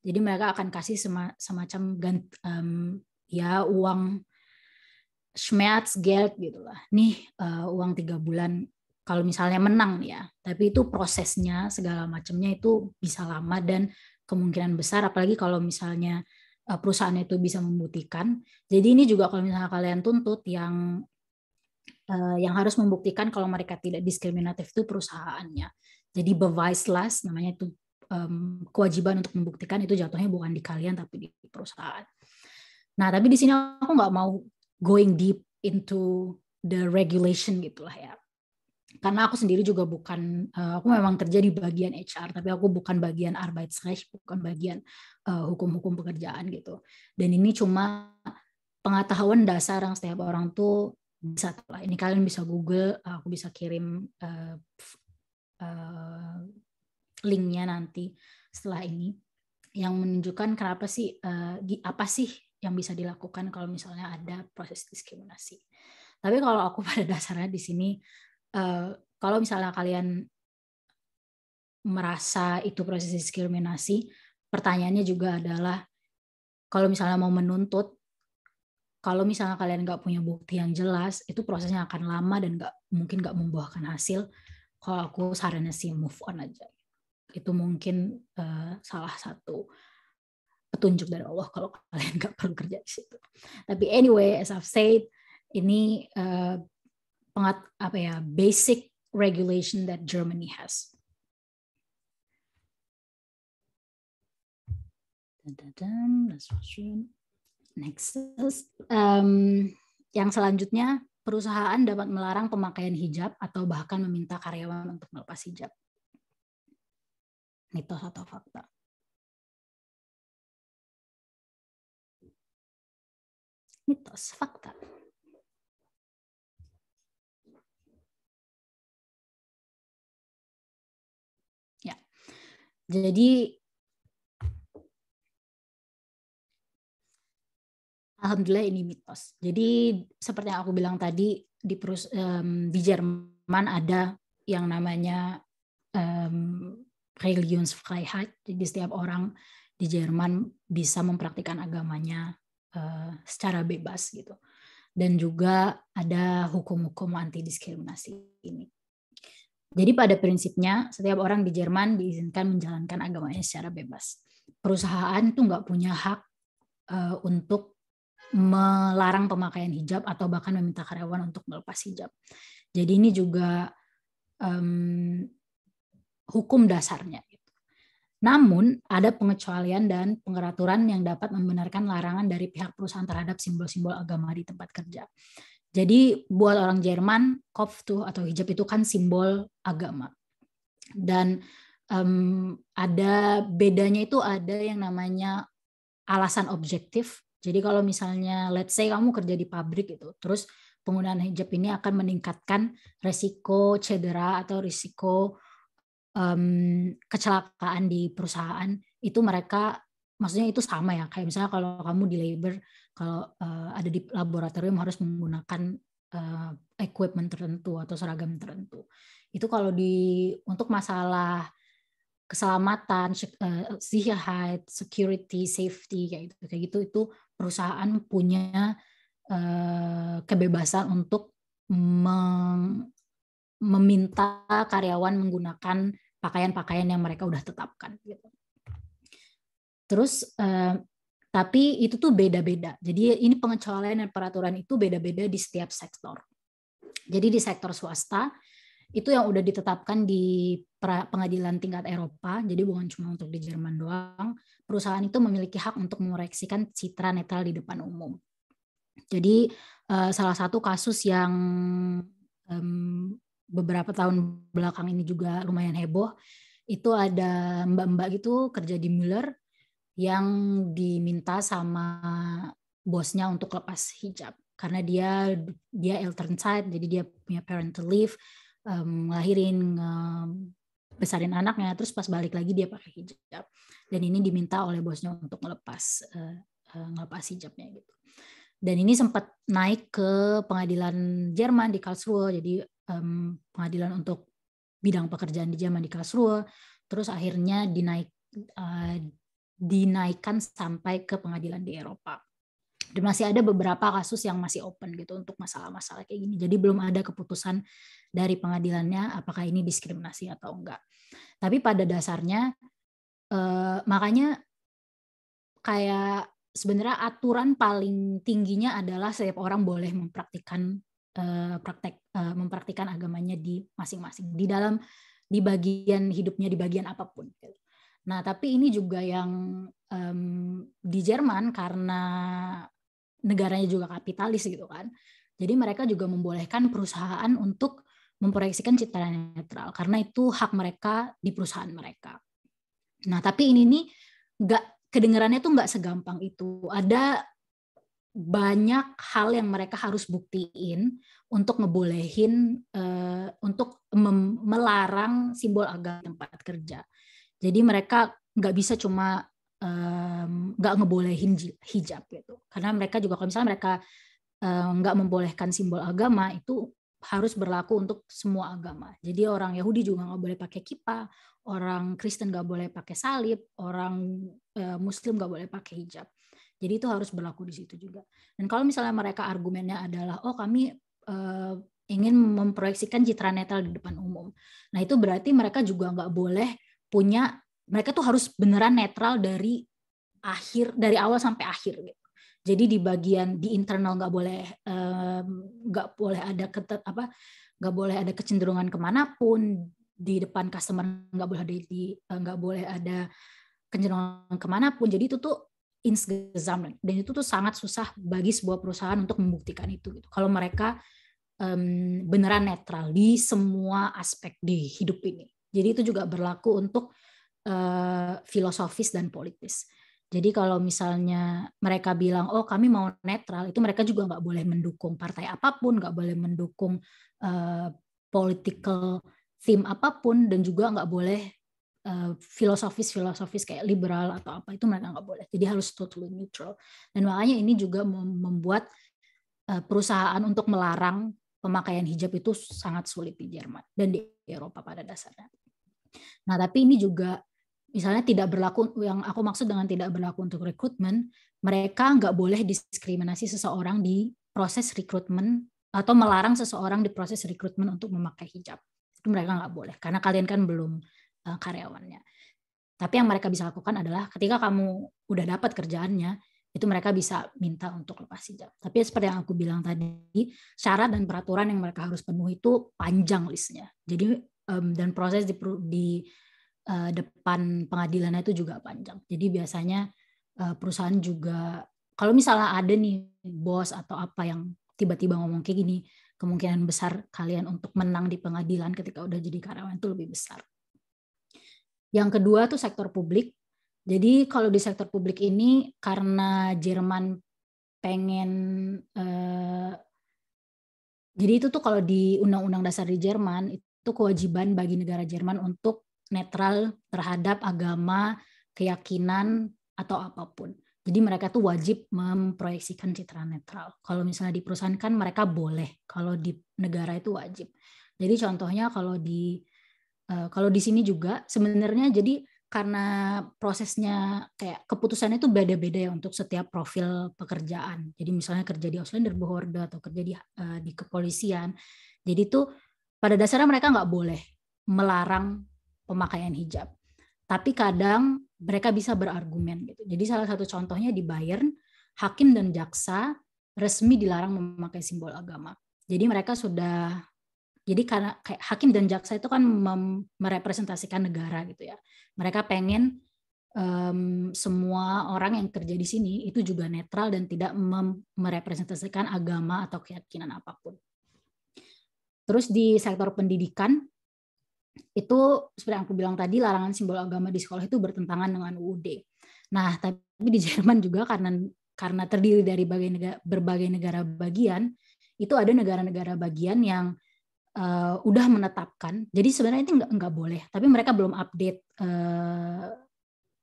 [SPEAKER 2] Jadi mereka akan kasih semacam ya uang Schmerzgeld gitulah. Nih uang 3 bulan kalau misalnya menang ya. Tapi itu prosesnya segala macamnya itu bisa lama dan kemungkinan besar apalagi kalau misalnya perusahaan itu bisa membuktikan. Jadi ini juga kalau misalnya kalian tuntut yang harus membuktikan kalau mereka tidak diskriminatif itu perusahaannya. Jadi beweislast namanya itu kewajiban untuk membuktikan itu jatuhnya bukan di kalian tapi di perusahaan. Nah tapi di sini aku nggak mau going deep into the regulation gitulah ya. Karena aku sendiri juga bukan, aku memang kerja di bagian HR, tapi aku bukan bagian Arbeitsrecht, bukan bagian hukum-hukum pekerjaan gitu. Dan ini cuma pengetahuan dasar yang setiap orang tuh bisa tahu. Ini kalian bisa Google, aku bisa kirim linknya nanti setelah ini, yang menunjukkan kenapa sih, apa sih yang bisa dilakukan kalau misalnya ada proses diskriminasi. Tapi kalau aku pada dasarnya di sini, kalau misalnya kalian merasa itu proses diskriminasi, pertanyaannya juga adalah kalau misalnya mau menuntut, kalau misalnya kalian nggak punya bukti yang jelas, itu prosesnya akan lama dan mungkin nggak membuahkan hasil. Kalau aku sarannya sih move on aja. Itu mungkin salah satu petunjuk dari Allah kalau kalian nggak perlu kerja di situ. Tapi anyway, as I've said, ini basic regulation that Germany has. Next, yang selanjutnya, perusahaan dapat melarang pemakaian hijab atau bahkan meminta karyawan untuk melepas hijab. Mitos atau fakta? Mitos, fakta. Ya, jadi alhamdulillah ini mitos. Jadi seperti yang aku bilang tadi, di Jerman ada yang namanya Religionsfreiheit. Jadi setiap orang di Jerman bisa mempraktikkan agamanya secara bebas gitu. Dan juga ada hukum-hukum anti diskriminasi ini. Jadi pada prinsipnya setiap orang di Jerman diizinkan menjalankan agamanya secara bebas. Perusahaan itu nggak punya hak untuk melarang pemakaian hijab atau bahkan meminta karyawan untuk melepas hijab. Jadi ini juga hukum dasarnya. Namun ada pengecualian dan pengaturan yang dapat membenarkan larangan dari pihak perusahaan terhadap simbol-simbol agama di tempat kerja. Jadi buat orang Jerman, Kopftuch atau hijab itu kan simbol agama. Dan ada bedanya itu ada yang namanya alasan objektif. Jadi kalau misalnya let's say kamu kerja di pabrik itu, terus penggunaan hijab ini akan meningkatkan resiko cedera atau risiko kecelakaan di perusahaan, itu mereka maksudnya itu sama ya, kayak misalnya kalau kamu di labor, kalau ada di laboratorium harus menggunakan equipment tertentu atau seragam tertentu. Itu kalau untuk masalah keselamatan, Sicherheit, security, safety kayak gitu itu perusahaan punya kebebasan untuk meminta karyawan menggunakan pakaian-pakaian yang mereka udah tetapkan gitu. Terus tapi itu tuh beda-beda. Jadi ini pengecualian dan peraturan itu beda-beda di setiap sektor. Jadi di sektor swasta itu yang udah ditetapkan di pengadilan tingkat Eropa, jadi bukan cuma untuk di Jerman doang. Perusahaan itu memiliki hak untuk mengoreksikan citra netral di depan umum. Jadi salah satu kasus yang beberapa tahun belakang ini juga lumayan heboh, itu ada mbak-mbak gitu kerja di Müller yang diminta sama bosnya untuk lepas hijab. karena dia Elternzeit, jadi dia punya parental leave, ngelahirin, besarin anaknya, terus pas balik lagi dia pakai hijab. Dan ini diminta oleh bosnya untuk ngelepas hijabnya gitu. Dan ini sempat naik ke pengadilan Jerman di Karlsruhe, jadi pengadilan untuk bidang pekerjaan di Jerman di Karlsruhe, terus akhirnya dinaikkan sampai ke pengadilan di Eropa. Dan masih ada beberapa kasus yang masih open gitu untuk masalah-masalah kayak gini. Jadi belum ada keputusan dari pengadilannya apakah ini diskriminasi atau enggak. Tapi pada dasarnya makanya kayak sebenarnya aturan paling tingginya adalah setiap orang boleh mempraktikkan agamanya di masing-masing di bagian hidupnya, di bagian apapun. Nah, tapi ini juga yang di Jerman karena negaranya juga kapitalis gitu kan. Jadi mereka juga membolehkan perusahaan untuk memproyeksikan citra netral karena itu hak mereka di perusahaan mereka. Nah, tapi ini nih kedengarannya tuh nggak segampang itu. Ada banyak hal yang mereka harus buktiin untuk ngebolehin, untuk melarang simbol agama di tempat kerja. Jadi mereka nggak bisa cuma nggak ngebolehin hijab gitu. Karena mereka juga kalau misalnya mereka nggak membolehkan simbol agama itu harus berlaku untuk semua agama. Jadi orang Yahudi juga nggak boleh pakai kippah, orang Kristen nggak boleh pakai salib, orang Muslim nggak boleh pakai hijab. Jadi itu harus berlaku di situ juga. Dan kalau misalnya mereka argumennya adalah, oh kami ingin memproyeksikan citra netral di depan umum. Nah itu berarti mereka juga nggak boleh mereka tuh harus beneran netral dari awal sampai akhir gitu. Jadi di internal nggak boleh ada kecenderungan kemanapun, di depan customer nggak boleh ada kecenderungan kemanapun. Jadi itu tuh insgesamt, dan itu tuh sangat susah bagi sebuah perusahaan untuk membuktikan itu gitu. Kalau mereka beneran netral di semua aspek di hidup ini. Jadi itu juga berlaku untuk filosofis dan politis. Jadi kalau misalnya mereka bilang, oh kami mau netral, itu mereka juga nggak boleh mendukung partai apapun, nggak boleh mendukung political theme apapun, dan juga nggak boleh filosofis kayak liberal atau apa, itu mereka nggak boleh. Jadi harus totally neutral. Dan makanya ini juga membuat perusahaan untuk melarang pemakaian hijab itu sangat sulit di Jerman dan di Eropa pada dasarnya. Nah, tapi ini juga misalnya tidak berlaku, yang aku maksud dengan tidak berlaku untuk rekrutmen, mereka nggak boleh diskriminasi seseorang di proses rekrutmen atau melarang seseorang di proses rekrutmen untuk memakai hijab. Itu mereka nggak boleh, karena kalian kan belum karyawannya. Tapi yang mereka bisa lakukan adalah ketika kamu udah dapat kerjaannya, itu mereka bisa minta untuk lepas hijab. Tapi seperti yang aku bilang tadi, syarat dan peraturan yang mereka harus penuhi itu panjang listnya. Jadi dan proses di depan pengadilannya itu juga panjang. Jadi biasanya perusahaan juga, kalau misalnya ada nih bos atau apa yang tiba-tiba ngomong kayak gini, kemungkinan besar kalian untuk menang di pengadilan ketika udah jadi karyawan itu lebih besar. Yang kedua tuh sektor publik. Jadi kalau di sektor publik ini karena Jerman pengen jadi itu tuh kalau di Undang-Undang Dasar di Jerman itu kewajiban bagi negara Jerman untuk netral terhadap agama, keyakinan atau apapun. Jadi mereka tuh wajib memproyeksikan citra netral. Kalau misalnya di perusahaan kan mereka boleh, kalau di negara itu wajib. Jadi contohnya kalau di sini juga sebenarnya jadi karena prosesnya kayak keputusannya itu beda-beda ya untuk setiap profil pekerjaan. Jadi misalnya kerja di Ausländerbehörde atau kerja di kepolisian. Jadi itu pada dasarnya mereka nggak boleh melarang pemakaian hijab. Tapi kadang mereka bisa berargumen gitu. Jadi salah satu contohnya di Bayern, hakim dan jaksa resmi dilarang memakai simbol agama. Jadi mereka jadi karena kayak hakim dan jaksa itu kan merepresentasikan negara gitu ya. Mereka pengen semua orang yang kerja di sini itu juga netral dan tidak merepresentasikan agama atau keyakinan apapun. Terus di sektor pendidikan itu seperti yang aku bilang tadi, larangan simbol agama di sekolah itu bertentangan dengan UUD. Nah, tapi di Jerman juga karena karena terdiri dari berbagai negara bagian, itu ada negara-negara bagian yang udah menetapkan. Jadi sebenarnya itu nggak boleh, tapi mereka belum update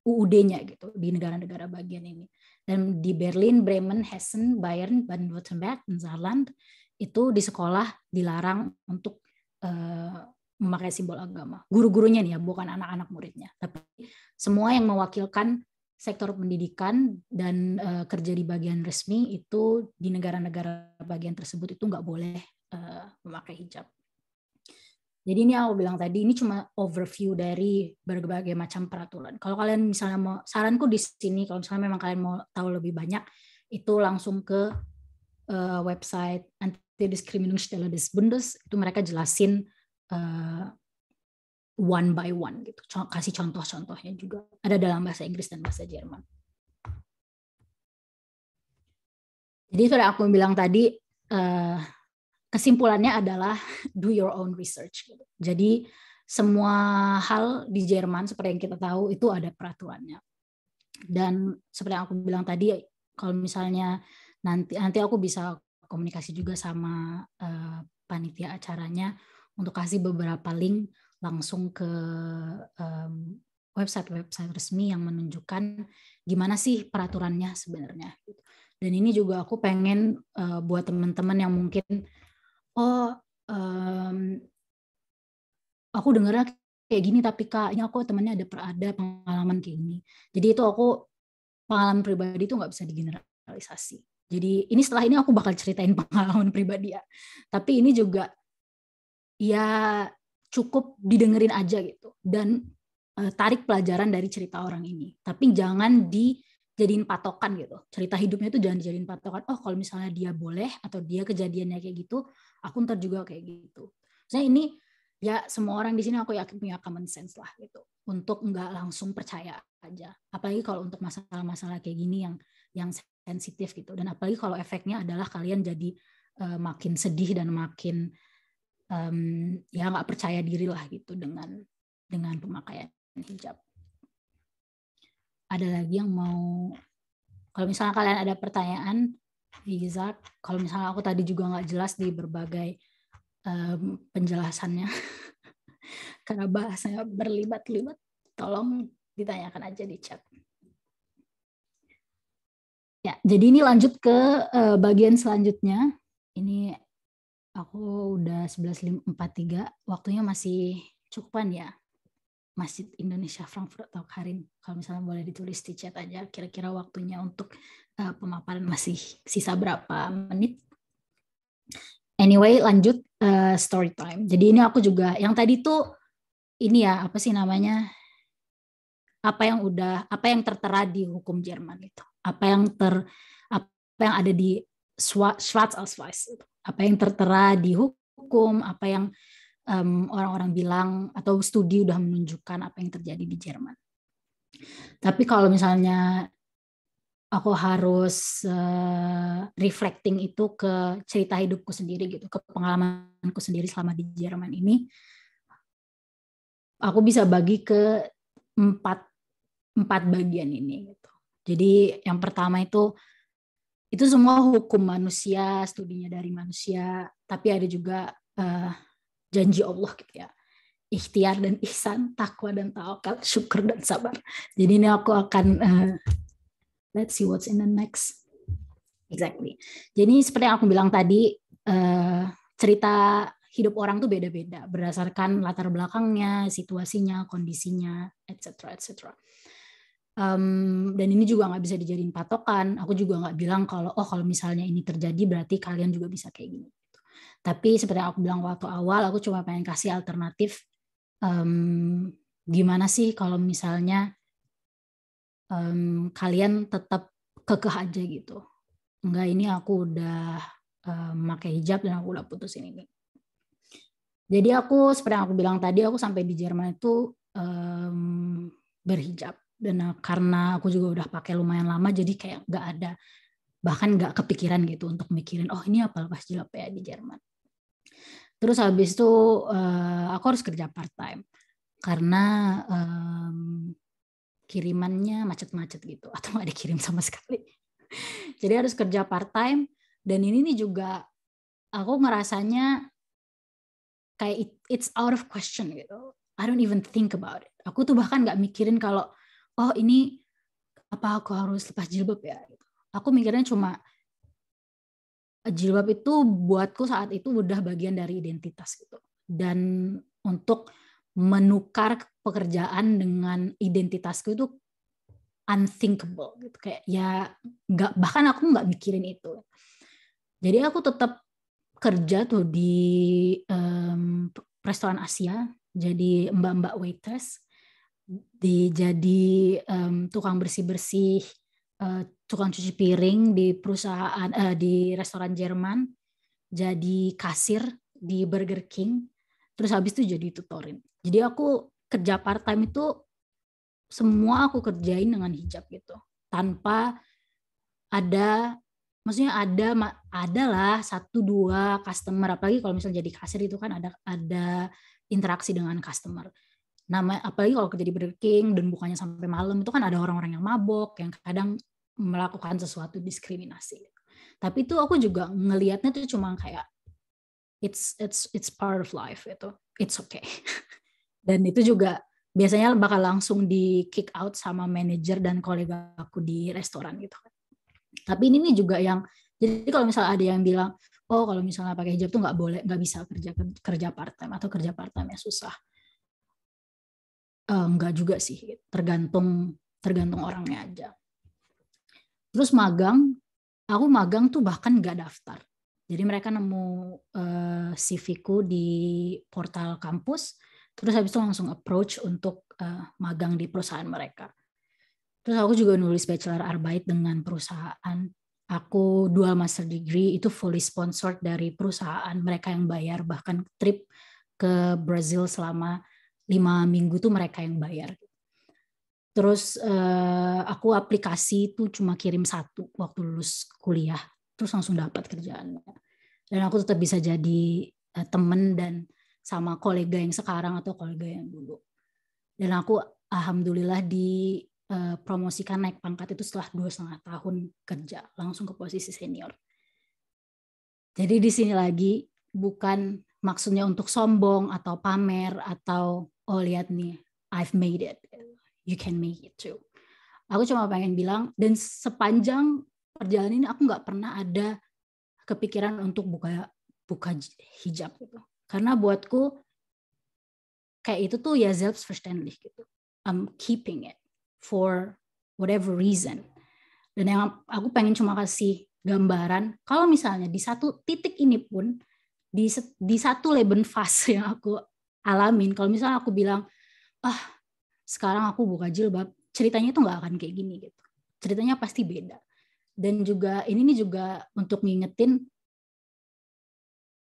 [SPEAKER 2] UUD-nya gitu di negara-negara bagian ini. Dan di Berlin, Bremen, Hessen, Bayern, Baden-Württemberg, dan Saarland itu di sekolah dilarang untuk memakai simbol agama. Guru-gurunya nih ya, bukan anak-anak muridnya, tapi semua yang mewakilkan sektor pendidikan dan kerja di bagian resmi itu di negara-negara bagian tersebut itu nggak boleh memakai hijab. Jadi ini aku bilang tadi, ini cuma overview dari berbagai macam peraturan. Kalau kalian misalnya mau, saranku di sini, kalau misalnya memang kalian mau tahu lebih banyak, itu langsung ke website Anti-Diskriminierungsstelle des Bundes, itu mereka jelasin one by one gitu, kasih contoh-contohnya juga. Ada dalam bahasa Inggris dan bahasa Jerman. Jadi sudah aku bilang tadi, kesimpulannya adalah do your own research. Jadi semua hal di Jerman seperti yang kita tahu itu ada peraturannya. Dan seperti yang aku bilang tadi, kalau misalnya nanti aku bisa komunikasi juga sama panitia acaranya untuk kasih beberapa link langsung ke website-website resmi yang menunjukkan gimana sih peraturannya sebenarnya. Dan ini juga aku pengen buat teman-teman yang mungkin aku dengarnya kayak gini tapi Kak, ini aku temannya ada pengalaman kayak gini. Jadi itu aku pengalaman pribadi itu nggak bisa digeneralisasi. Jadi ini setelah ini aku bakal ceritain pengalaman pribadi ya. Tapi ini juga ya cukup didengerin aja gitu dan tarik pelajaran dari cerita orang ini. Tapi jangan dijadiin patokan gitu. Cerita hidupnya itu jangan dijadiin patokan. Oh kalau misalnya dia boleh atau dia kejadiannya kayak gitu, aku ntar juga kayak gitu. Maksudnya ini ya semua orang di sini aku yakin punya common sense lah gitu. Untuk nggak langsung percaya aja. Apalagi kalau untuk masalah-masalah kayak gini yang sensitif gitu. Dan apalagi kalau efeknya adalah kalian jadi makin sedih dan makin ya nggak percaya diri lah gitu dengan pemakaian hijab. Ada lagi yang mau, kalau misalnya kalian ada pertanyaan, bisa. Kalau misalnya aku tadi juga nggak jelas di berbagai penjelasannya, karena bahasanya berlibat-libat, tolong ditanyakan aja di chat. Ya, jadi ini lanjut ke bagian selanjutnya. Ini aku udah 11.43, waktunya masih cukupan ya. Masjid Indonesia Frankfurt atau Karin, kalau misalnya boleh ditulis di chat aja kira-kira waktunya untuk pemaparan masih sisa berapa menit. Anyway, lanjut story time. Jadi ini aku juga yang tadi tuh ini ya, apa sih namanya, apa yang tertera di hukum Jerman itu, apa yang ada di Schwarz-Weiß, apa yang tertera di hukum, apa yang orang-orang bilang atau studi udah menunjukkan apa yang terjadi di Jerman. Tapi kalau misalnya aku harus reflecting itu ke cerita hidupku sendiri gitu, ke pengalamanku sendiri selama di Jerman ini, aku bisa bagi ke empat bagian ini gitu. Jadi yang pertama itu semua hukum manusia, studinya dari manusia, tapi ada juga janji Allah gitu ya. Ikhtiar dan ihsan, takwa dan tawakal, syukur dan sabar. Jadi ini aku akan let's see what's in the next. Exactly. Jadi seperti yang aku bilang tadi, cerita hidup orang tuh beda-beda berdasarkan latar belakangnya, situasinya, kondisinya, etc. Dan ini juga nggak bisa dijadiin patokan. Aku juga nggak bilang kalau misalnya ini terjadi berarti kalian juga bisa kayak gini. Tapi seperti yang aku bilang waktu awal, aku cuma pengen kasih alternatif. Gimana sih kalau misalnya kalian tetap kekeh aja gitu. Enggak, ini aku udah pakai hijab dan aku udah putusin ini. Jadi aku seperti yang aku bilang tadi, aku sampai di Jerman itu berhijab. Dan karena aku juga udah pakai lumayan lama, jadi kayak nggak ada, bahkan nggak kepikiran gitu untuk mikirin, oh ini apa lepas jilbab ya di Jerman. Terus habis itu aku harus kerja part time karena kirimannya macet-macet gitu atau nggak dikirim sama sekali. Jadi harus kerja part time, dan ini nih juga aku ngerasanya kayak it's out of question gitu. I don't even think about it. Aku tuh bahkan nggak mikirin kalau oh ini apa aku harus lepas jilbab ya. Aku mikirnya cuma jilbab itu buatku saat itu udah bagian dari identitas gitu. Dan untuk menukar pekerjaan dengan identitasku itu unthinkable gitu, kayak ya nggak, bahkan aku nggak mikirin itu. Jadi aku tetap kerja tuh di restoran Asia, jadi mbak-mbak waitress, jadi tukang bersih-bersih, tukang cuci piring di perusahaan di restoran Jerman, jadi kasir di Burger King, terus habis itu jadi tutorin. Jadi aku kerja part time itu semua aku kerjain dengan hijab gitu, tanpa ada, maksudnya ada lah 1-2 customer, apalagi kalau misalnya jadi kasir itu kan ada interaksi dengan customer. Apalagi kalau kerja di Burger King dan bukannya sampai malam, itu kan ada orang-orang yang mabok, yang kadang melakukan sesuatu diskriminasi. Tapi itu aku juga ngelihatnya tuh cuma kayak it's part of life itu, it's okay. Dan itu juga biasanya bakal langsung di kick out sama manajer dan kolega aku di restoran gitu kan. Tapi ini nih juga yang, jadi kalau misalnya ada yang bilang, oh kalau misalnya pakai hijab tuh nggak boleh, nggak bisa kerja part time atau kerja part time ya susah. Nggak juga sih, tergantung orangnya aja. Terus aku magang tuh bahkan nggak daftar. Jadi mereka nemu CV-ku di portal kampus, terus habis itu langsung approach untuk magang di perusahaan mereka. Terus aku juga nulis bachelor Arbeit dengan perusahaan. Aku dual master degree itu fully sponsored dari perusahaan, mereka yang bayar, bahkan trip ke Brazil selama 5 minggu tuh mereka yang bayar. Terus aku aplikasi tuh cuma kirim 1 waktu lulus kuliah, terus langsung dapat kerjaannya. Dan aku tetap bisa jadi teman dan sama kolega yang sekarang atau kolega yang dulu. Dan aku alhamdulillah dipromosikan naik pangkat itu setelah 2,5 tahun kerja, langsung ke posisi senior. Jadi di sini lagi bukan maksudnya untuk sombong atau pamer atau oh lihat nih I've made it, you can make it too. Aku cuma pengen bilang, dan sepanjang perjalanan ini aku nggak pernah ada kepikiran untuk buka hijab gitu. Karena buatku kayak itu tuh ya selbstverständlich gitu. I'm keeping it for whatever reason. Dan yang aku pengen cuma kasih gambaran, kalau misalnya di satu titik ini pun, di satu Lebensphase yang aku alamin, kalau misalnya aku bilang, sekarang aku buka jilbab, ceritanya itu nggak akan kayak gini gitu. Ceritanya pasti beda. Dan juga ini juga untuk ngingetin,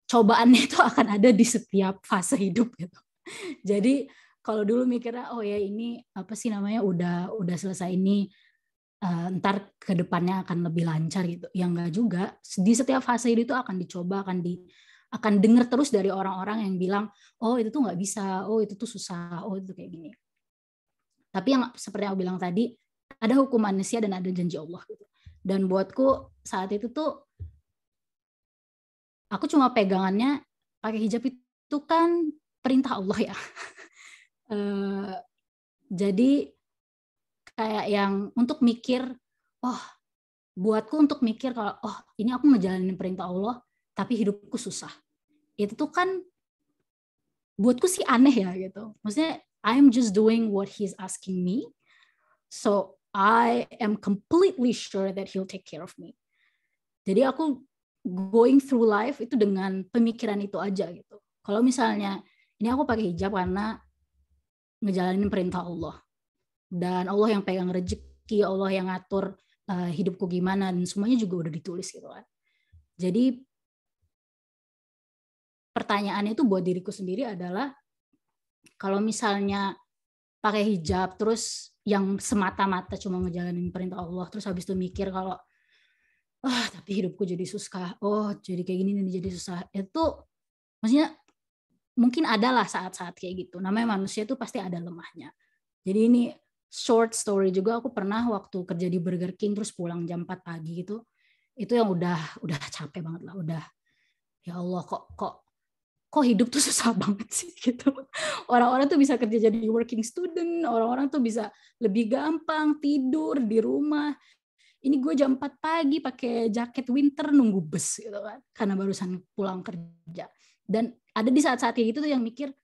[SPEAKER 2] cobaannya itu akan ada di setiap fase hidup gitu. Jadi kalau dulu mikirnya oh ya ini apa sih namanya udah selesai ini, ntar ke depannya akan lebih lancar gitu. Ya enggak juga. Di setiap fase itu akan dicoba, akan dengar terus dari orang-orang yang bilang oh itu tuh nggak bisa, oh itu tuh susah, oh itu kayak gini. Tapi yang seperti yang aku bilang tadi, ada hukum manusia dan ada janji Allah gitu. Dan buatku saat itu tuh aku cuma pegangannya pakai hijab itu kan perintah Allah ya. Jadi kayak yang untuk mikir, buatku untuk mikir kalau ini aku ngejalanin perintah Allah tapi hidupku susah. Itu tuh kan buatku sih aneh ya gitu. Maksudnya I'm just doing what he's asking me. So I am completely sure that he'll take care of me. Jadi aku going through life itu dengan pemikiran itu aja gitu. Kalau misalnya ini aku pakai hijab karena ngejalanin perintah Allah. Dan Allah yang pegang rezeki, Allah yang ngatur hidupku gimana, dan semuanya juga udah ditulis gitu kan. Jadi pertanyaannya itu buat diriku sendiri adalah, kalau misalnya pakai hijab terus yang semata-mata cuma ngejalanin perintah Allah, terus habis itu mikir kalau tapi hidupku jadi susah, jadi kayak gini nih jadi susah, itu maksudnya mungkin adalah saat-saat kayak gitu. Namanya manusia itu pasti ada lemahnya. Jadi ini short story juga, aku pernah waktu kerja di Burger King terus pulang jam 4 pagi gitu. Itu yang udah capek banget lah, udah ya Allah kok hidup tuh susah banget sih gitu. Orang-orang tuh bisa kerja jadi working student, orang-orang tuh bisa lebih gampang tidur di rumah. Ini gue jam 4 pagi pakai jaket winter nunggu bus gitu kan, karena barusan pulang kerja. Dan ada di saat-saat kayak gitu tuh yang mikir,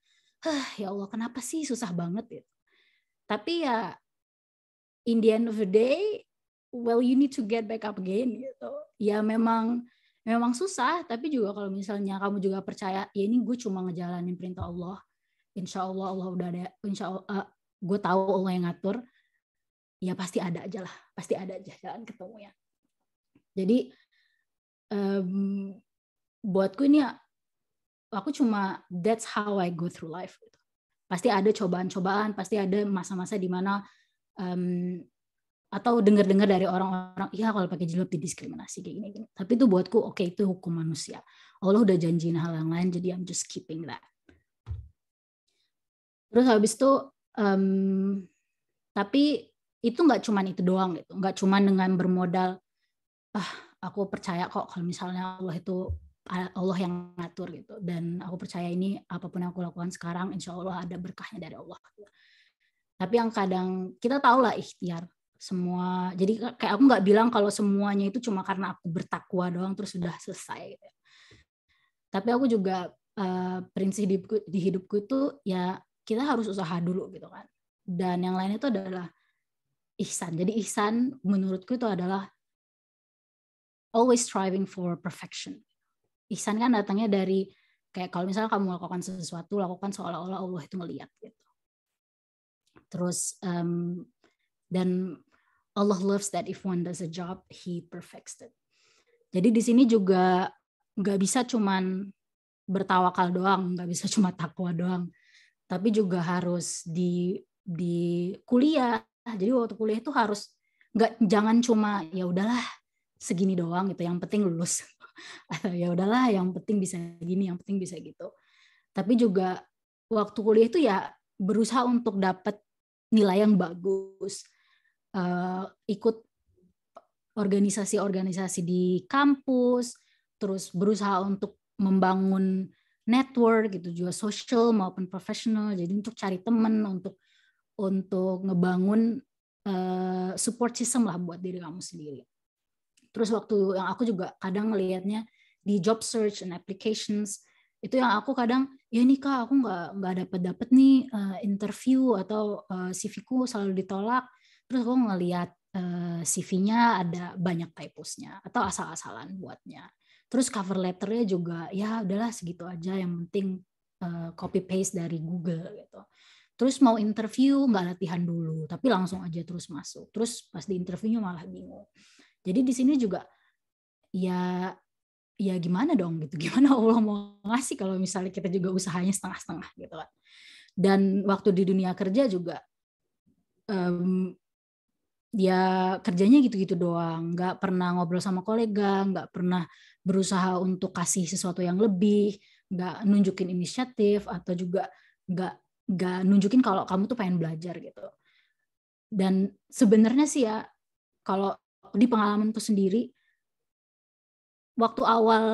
[SPEAKER 2] ya Allah kenapa sih susah banget gitu. Tapi ya in the end of the day, well you need to get back up again gitu. Ya memang susah, tapi juga kalau misalnya kamu juga percaya, ya ini gue cuma ngejalanin perintah Allah, insya Allah udah ada, insya Allah gue tahu Allah yang ngatur, ya pasti ada aja lah, pasti ada aja jalan ketemunya. Jadi buatku ini aku cuma that's how I go through life gitu. Pasti ada cobaan-cobaan, pasti ada masa-masa di mana atau dengar-dengar dari orang-orang, ya kalau pakai jilbab didiskriminasi kayak gini. Tapi itu buatku oke, itu hukum manusia. Allah udah janjiin hal yang lain, jadi I'm just keeping that. Terus habis itu, tapi itu nggak cuma itu doang gitu, nggak cuma dengan bermodal, aku percaya kok kalau misalnya Allah yang ngatur gitu, dan aku percaya ini apapun yang aku lakukan sekarang, insya Allah ada berkahnya dari Allah. Tapi yang kadang kita tahu lah ikhtiar semua. Jadi kayak aku nggak bilang kalau semuanya itu cuma karena aku bertakwa doang terus sudah selesai. Gitu. Tapi aku juga prinsip di hidupku itu ya kita harus usaha dulu gitu kan. Dan yang lain itu adalah ihsan. Jadi ihsan menurutku itu adalah always striving for perfection. Ihsan kan datangnya dari kayak kalau misalnya kamu melakukan sesuatu, lakukan seolah-olah Allah itu ngelihat gitu. Terus dan Allah loves that if one does a job, He perfects it. Jadi di sini juga nggak bisa cuman bertawakal doang, nggak bisa cuma takwa doang, tapi juga harus di kuliah. Jadi waktu kuliah itu harus jangan cuma ya udahlah segini doang gitu, yang penting lulus. Atau ya udahlah yang penting bisa gini, yang penting bisa gitu. Tapi juga waktu kuliah itu ya berusaha untuk dapat nilai yang bagus. Ikut organisasi-organisasi di kampus, terus berusaha untuk membangun network gitu juga, social maupun profesional. Jadi untuk cari teman, untuk ngebangun support system lah buat diri kamu sendiri. Terus waktu yang aku juga kadang ngelihatnya di job search and applications, itu yang aku kadang ya nih Kak, aku nggak dapet nih interview atau CV-ku selalu ditolak. Terus aku ngelihat CV-nya ada banyak typos-nya atau asal-asalan buatnya. Terus cover letter-nya juga ya udahlah segitu aja, yang penting copy paste dari Google gitu. Terus mau interview nggak latihan dulu, tapi langsung aja terus masuk. Terus pas di interviewnya malah bingung. Jadi di sini juga ya gimana dong gitu, gimana Allah mau ngasih kalau misalnya kita juga usahanya setengah-setengah gitu kan. Dan waktu di dunia kerja juga ya kerjanya gitu-gitu doang, nggak pernah ngobrol sama kolega, nggak pernah berusaha untuk kasih sesuatu yang lebih, nggak nunjukin inisiatif, atau juga nggak nunjukin kalau kamu tuh pengen belajar gitu. Dan sebenarnya sih ya, kalau di pengalamanku sendiri, waktu awal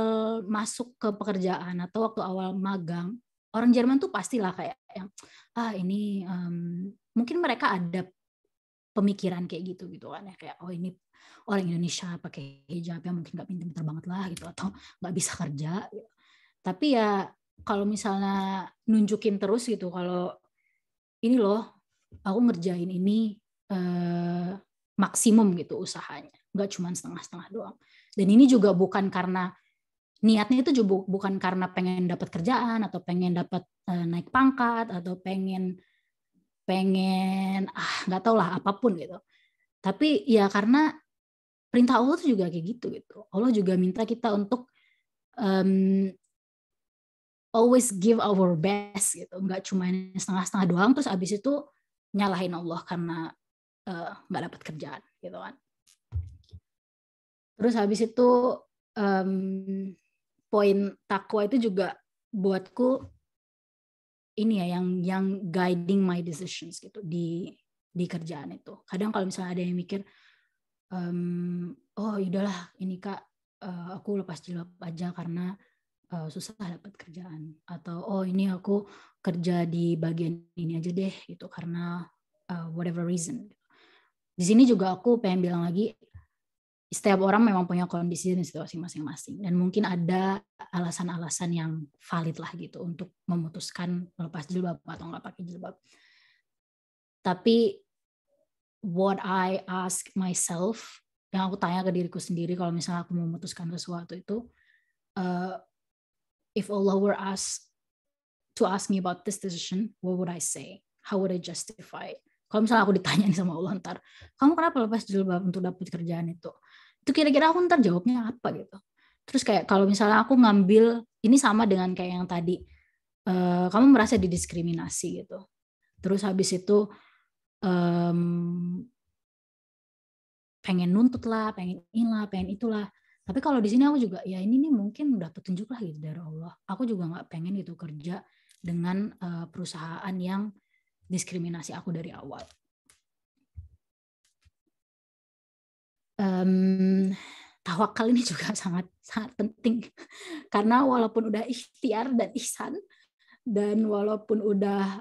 [SPEAKER 2] masuk ke pekerjaan atau waktu awal magang, orang Jerman tuh pastilah kayak yang ini mungkin mereka ada pemikiran kayak gitu kan ya, kayak oh ini orang Indonesia pakai hijab ya mungkin nggak pintar-pintar banget lah gitu, atau nggak bisa kerja gitu. Tapi ya kalau misalnya nunjukin terus gitu kalau ini loh aku ngerjain ini maksimum gitu usahanya, nggak cuma setengah-setengah doang. Dan ini juga bukan karena niatnya itu juga bukan karena pengen dapat kerjaan atau pengen dapat naik pangkat atau pengen nggak tahu lah apapun gitu. Tapi ya karena perintah Allah tuh juga kayak gitu. Allah juga minta kita untuk always give our best gitu, nggak cuma setengah-setengah doang terus abis itu nyalahin Allah karena nggak dapat kerjaan gitu kan. Terus habis itu poin takwa itu juga buatku ini ya yang guiding my decisions gitu di di kerjaan itu. Kadang kalau misalnya ada yang mikir, oh yaudahlah ini Kak, aku lepas jilbab aja karena susah dapat kerjaan, atau oh ini aku kerja di bagian ini aja deh gitu karena whatever reason. Di sini juga aku pengen bilang lagi, setiap orang memang punya kondisi dan situasi masing-masing, dan mungkin ada alasan-alasan yang valid lah gitu untuk memutuskan melepas jilbab atau nggak pakai jilbab. Tapi what I ask myself, yang aku tanya ke diriku sendiri kalau misalnya aku memutuskan sesuatu itu, if Allah were asked to ask me about this decision, what would I say? How would I justify? Kalau misalnya aku ditanyain sama Allah ntar, kamu kenapa lepas jilbab untuk dapat kerjaan itu kira-kira aku ntar jawabnya apa gitu. Terus kayak kalau misalnya aku ngambil, ini sama dengan kayak yang tadi, kamu merasa didiskriminasi gitu. Terus habis itu pengen nuntut lah, pengen inilah, pengen itulah. Tapi kalau di sini aku juga, ya ini nih mungkin udah petunjuk lah gitu dari Allah. Aku juga nggak pengen itu kerja dengan perusahaan yang diskriminasi aku dari awal. Tawakal ini juga sangat penting, karena walaupun udah ikhtiar dan ihsan, dan walaupun udah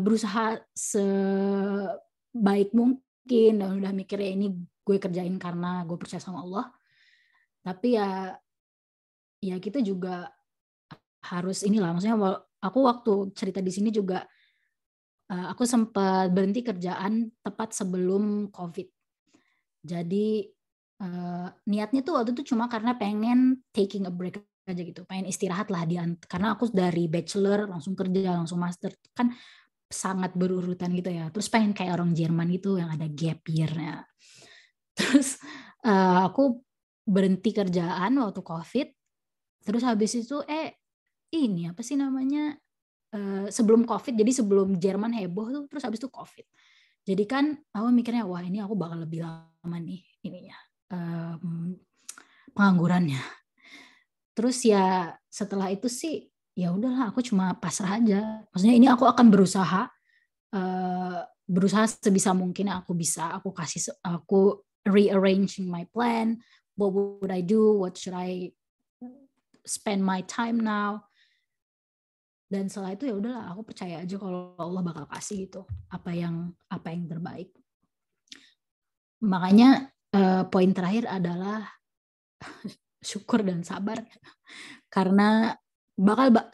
[SPEAKER 2] berusaha sebaik mungkin dan udah mikirnya ini gue kerjain karena gue percaya sama Allah, tapi ya kita juga harus inilah, maksudnya aku waktu cerita di sini juga aku sempat berhenti kerjaan tepat sebelum COVID. Jadi niatnya tuh waktu itu cuma karena pengen taking a break aja gitu, pengen istirahat lah karena aku dari bachelor langsung kerja langsung master kan sangat berurutan gitu ya. Terus pengen kayak orang Jerman gitu yang ada gap year-nya. Terus aku berhenti kerjaan waktu COVID. Terus habis itu ini apa sih namanya, sebelum COVID, jadi sebelum Jerman heboh tuh, terus habis itu COVID. Jadi kan aku mikirnya wah ini aku bakal lebih lama nih ininya, penganggurannya. Terus ya setelah itu sih ya udahlah, aku cuma pasrah aja. Maksudnya ini aku akan berusaha sebisa mungkin aku rearranging my plan. What would I do? What should I spend my time now? Dan setelah itu ya udahlah, aku percaya aja kalau Allah bakal kasih gitu apa yang terbaik. Makanya poin terakhir adalah syukur dan sabar, karena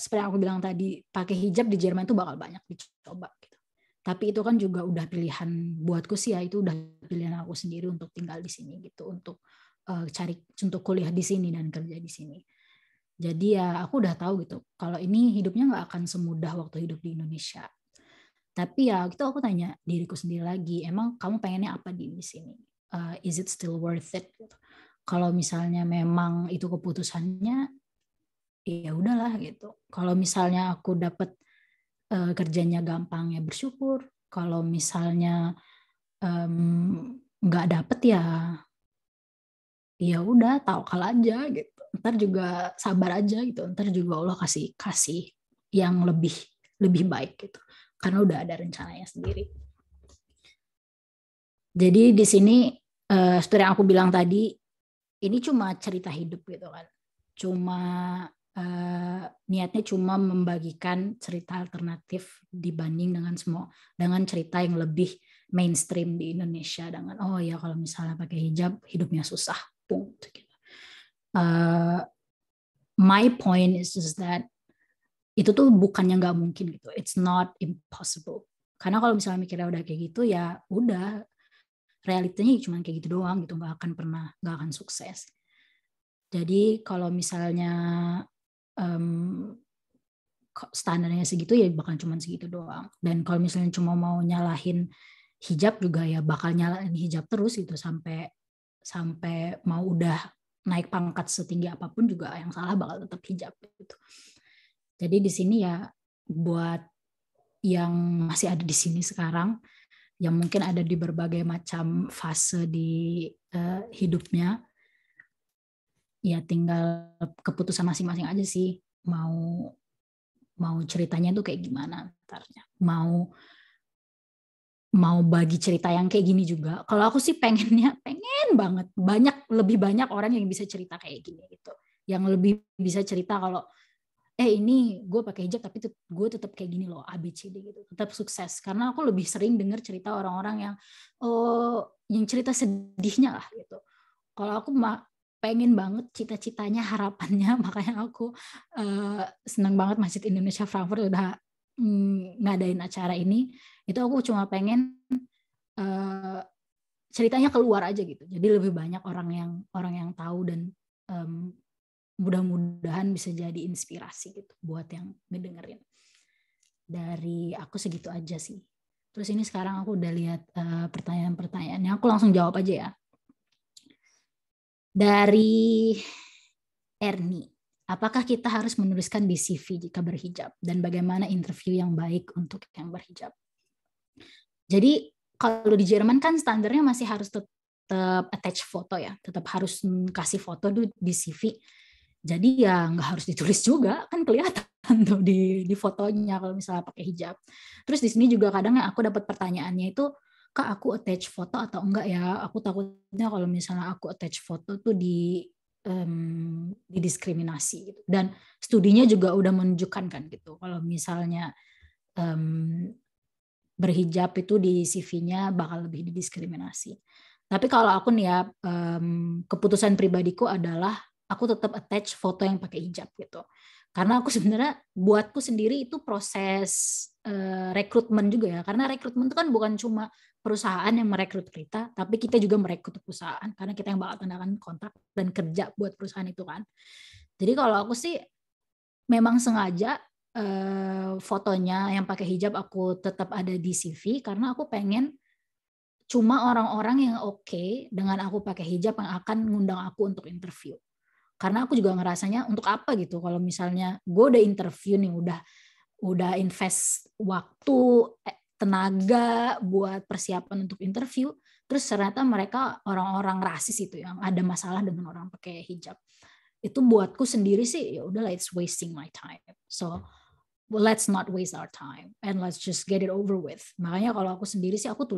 [SPEAKER 2] seperti yang aku bilang tadi, pakai hijab di Jerman itu bakal banyak dicoba gitu. Tapi itu kan juga udah pilihan buatku sih ya, itu udah pilihan aku sendiri untuk tinggal di sini gitu, untuk untuk kuliah di sini dan kerja di sini. Jadi ya aku udah tahu gitu, kalau ini hidupnya nggak akan semudah waktu hidup di Indonesia. Tapi ya gitu aku tanya diriku sendiri lagi, emang kamu pengennya apa di sini? Is it still worth it? Gitu. Kalau misalnya memang itu keputusannya, ya udahlah gitu. Kalau misalnya aku dapat kerjanya gampang ya bersyukur. Kalau misalnya nggak dapet ya udah tawakal aja gitu. Ntar juga sabar aja gitu. Ntar juga Allah kasih yang lebih baik gitu. Karena udah ada rencananya sendiri. Jadi di sini seperti yang aku bilang tadi, ini cuma cerita hidup gitu kan. Cuma niatnya cuma membagikan cerita alternatif dibanding dengan cerita yang lebih mainstream di Indonesia dengan oh ya kalau misalnya pakai hijab hidupnya susah. Gitu. My point is just that itu tuh bukannya nggak mungkin gitu, it's not impossible. Karena kalau misalnya mikirnya udah kayak gitu ya udah, realitanya cuma kayak gitu doang gitu, nggak akan sukses. Jadi kalau misalnya standarnya segitu ya bakal cuma segitu doang. Dan kalau misalnya cuma mau nyalahin hijab juga ya bakal nyalahin hijab terus gitu sampai mau udah naik pangkat setinggi apapun juga yang salah bakal tetap hijab gitu. Jadi di sini ya buat yang masih ada di sini sekarang, yang mungkin ada di berbagai macam fase di hidupnya, ya tinggal keputusan masing-masing aja sih mau ceritanya tuh kayak gimana ntarnya. Mau mau bagi cerita yang kayak gini juga. Kalau aku sih pengen banget lebih banyak orang yang bisa cerita kayak gini gitu, yang lebih bisa cerita kalau ini gue pakai hijab tapi gue tetap kayak gini loh, ABCD gitu, tetap sukses. Karena aku lebih sering dengar cerita orang-orang yang cerita sedihnya lah gitu. Kalau aku pengen banget, cita-citanya, harapannya, makanya aku senang banget Masjid Indonesia Frankfurt udah ngadain acara ini. Itu aku cuma pengen ceritanya keluar aja gitu. Jadi lebih banyak orang yang tahu, dan mudah-mudahan bisa jadi inspirasi gitu buat yang ngedengerin. Dari aku segitu aja sih. Terus ini sekarang aku udah lihat pertanyaan-pertanyaannya, aku langsung jawab aja ya. Dari Erni, apakah kita harus menuliskan di CV jika berhijab? Dan bagaimana interview yang baik untuk yang berhijab? Jadi kalau di Jerman kan standarnya masih harus tetap attach foto ya, tetap harus kasih foto di CV. Jadi ya nggak harus ditulis juga, kan kelihatan tuh di fotonya kalau misalnya pakai hijab. Terus di sini juga kadang yang aku dapat pertanyaannya itu, Kak, aku attach foto atau enggak ya? Aku takutnya kalau misalnya aku attach foto tuh didiskriminasi gitu. Dan studinya juga udah menunjukkan kan gitu, kalau misalnya berhijab itu di CV-nya bakal lebih didiskriminasi. Tapi kalau aku nih ya, keputusan pribadiku adalah aku tetap attach foto yang pakai hijab gitu. Karena aku sebenarnya buatku sendiri itu proses rekrutmen juga ya. Karena rekrutmen itu kan bukan cuma perusahaan yang merekrut kita, tapi kita juga merekrut perusahaan karena kita yang bakal tandakan kontrak dan kerja buat perusahaan itu kan. Jadi kalau aku sih memang sengaja fotonya yang pakai hijab aku tetap ada di CV karena aku pengen cuma orang-orang yang oke dengan aku pakai hijab yang akan ngundang aku untuk interview. Karena aku juga ngerasanya untuk apa gitu kalau misalnya gue udah interview nih, udah invest waktu, tenaga buat persiapan untuk interview, terus ternyata mereka orang-orang rasis itu yang ada masalah dengan orang pakai hijab. Itu buatku sendiri sih ya udahlah, it's wasting my time. So let's not waste our time and let's just get it over with. Makanya kalau aku sendiri sih aku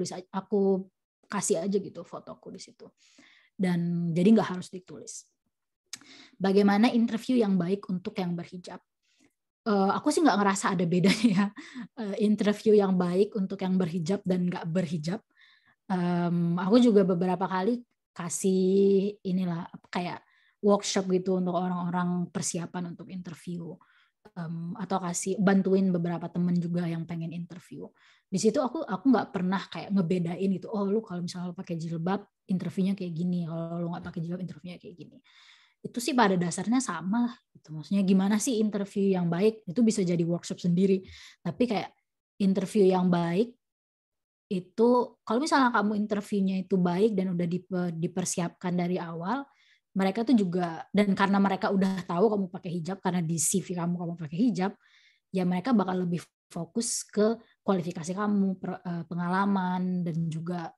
[SPEAKER 2] kasih aja gitu fotoku di situ. Dan jadi nggak harus ditulis. Bagaimana interview yang baik untuk yang berhijab? Aku sih nggak ngerasa ada bedanya ya, interview yang baik untuk yang berhijab dan nggak berhijab. Aku juga beberapa kali kasih inilah kayak workshop gitu untuk orang-orang persiapan untuk interview, atau kasih bantuin beberapa temen juga yang pengen interview. Di situ aku nggak pernah kayak ngebedain gitu. Oh lu kalau misalnya lu pakai jilbab interviewnya kayak gini, kalau lu nggak pakai jilbab interviewnya kayak gini. Itu sih pada dasarnya sama lah gitu. Maksudnya gimana sih interview yang baik, itu bisa jadi workshop sendiri. Tapi kayak interview yang baik itu kalau misalnya kamu interviewnya itu baik dan udah dipersiapkan dari awal, mereka tuh juga, dan karena mereka udah tahu kamu pakai hijab karena di CV kamu pakai hijab, ya mereka bakal lebih fokus ke kualifikasi kamu, pengalaman, dan juga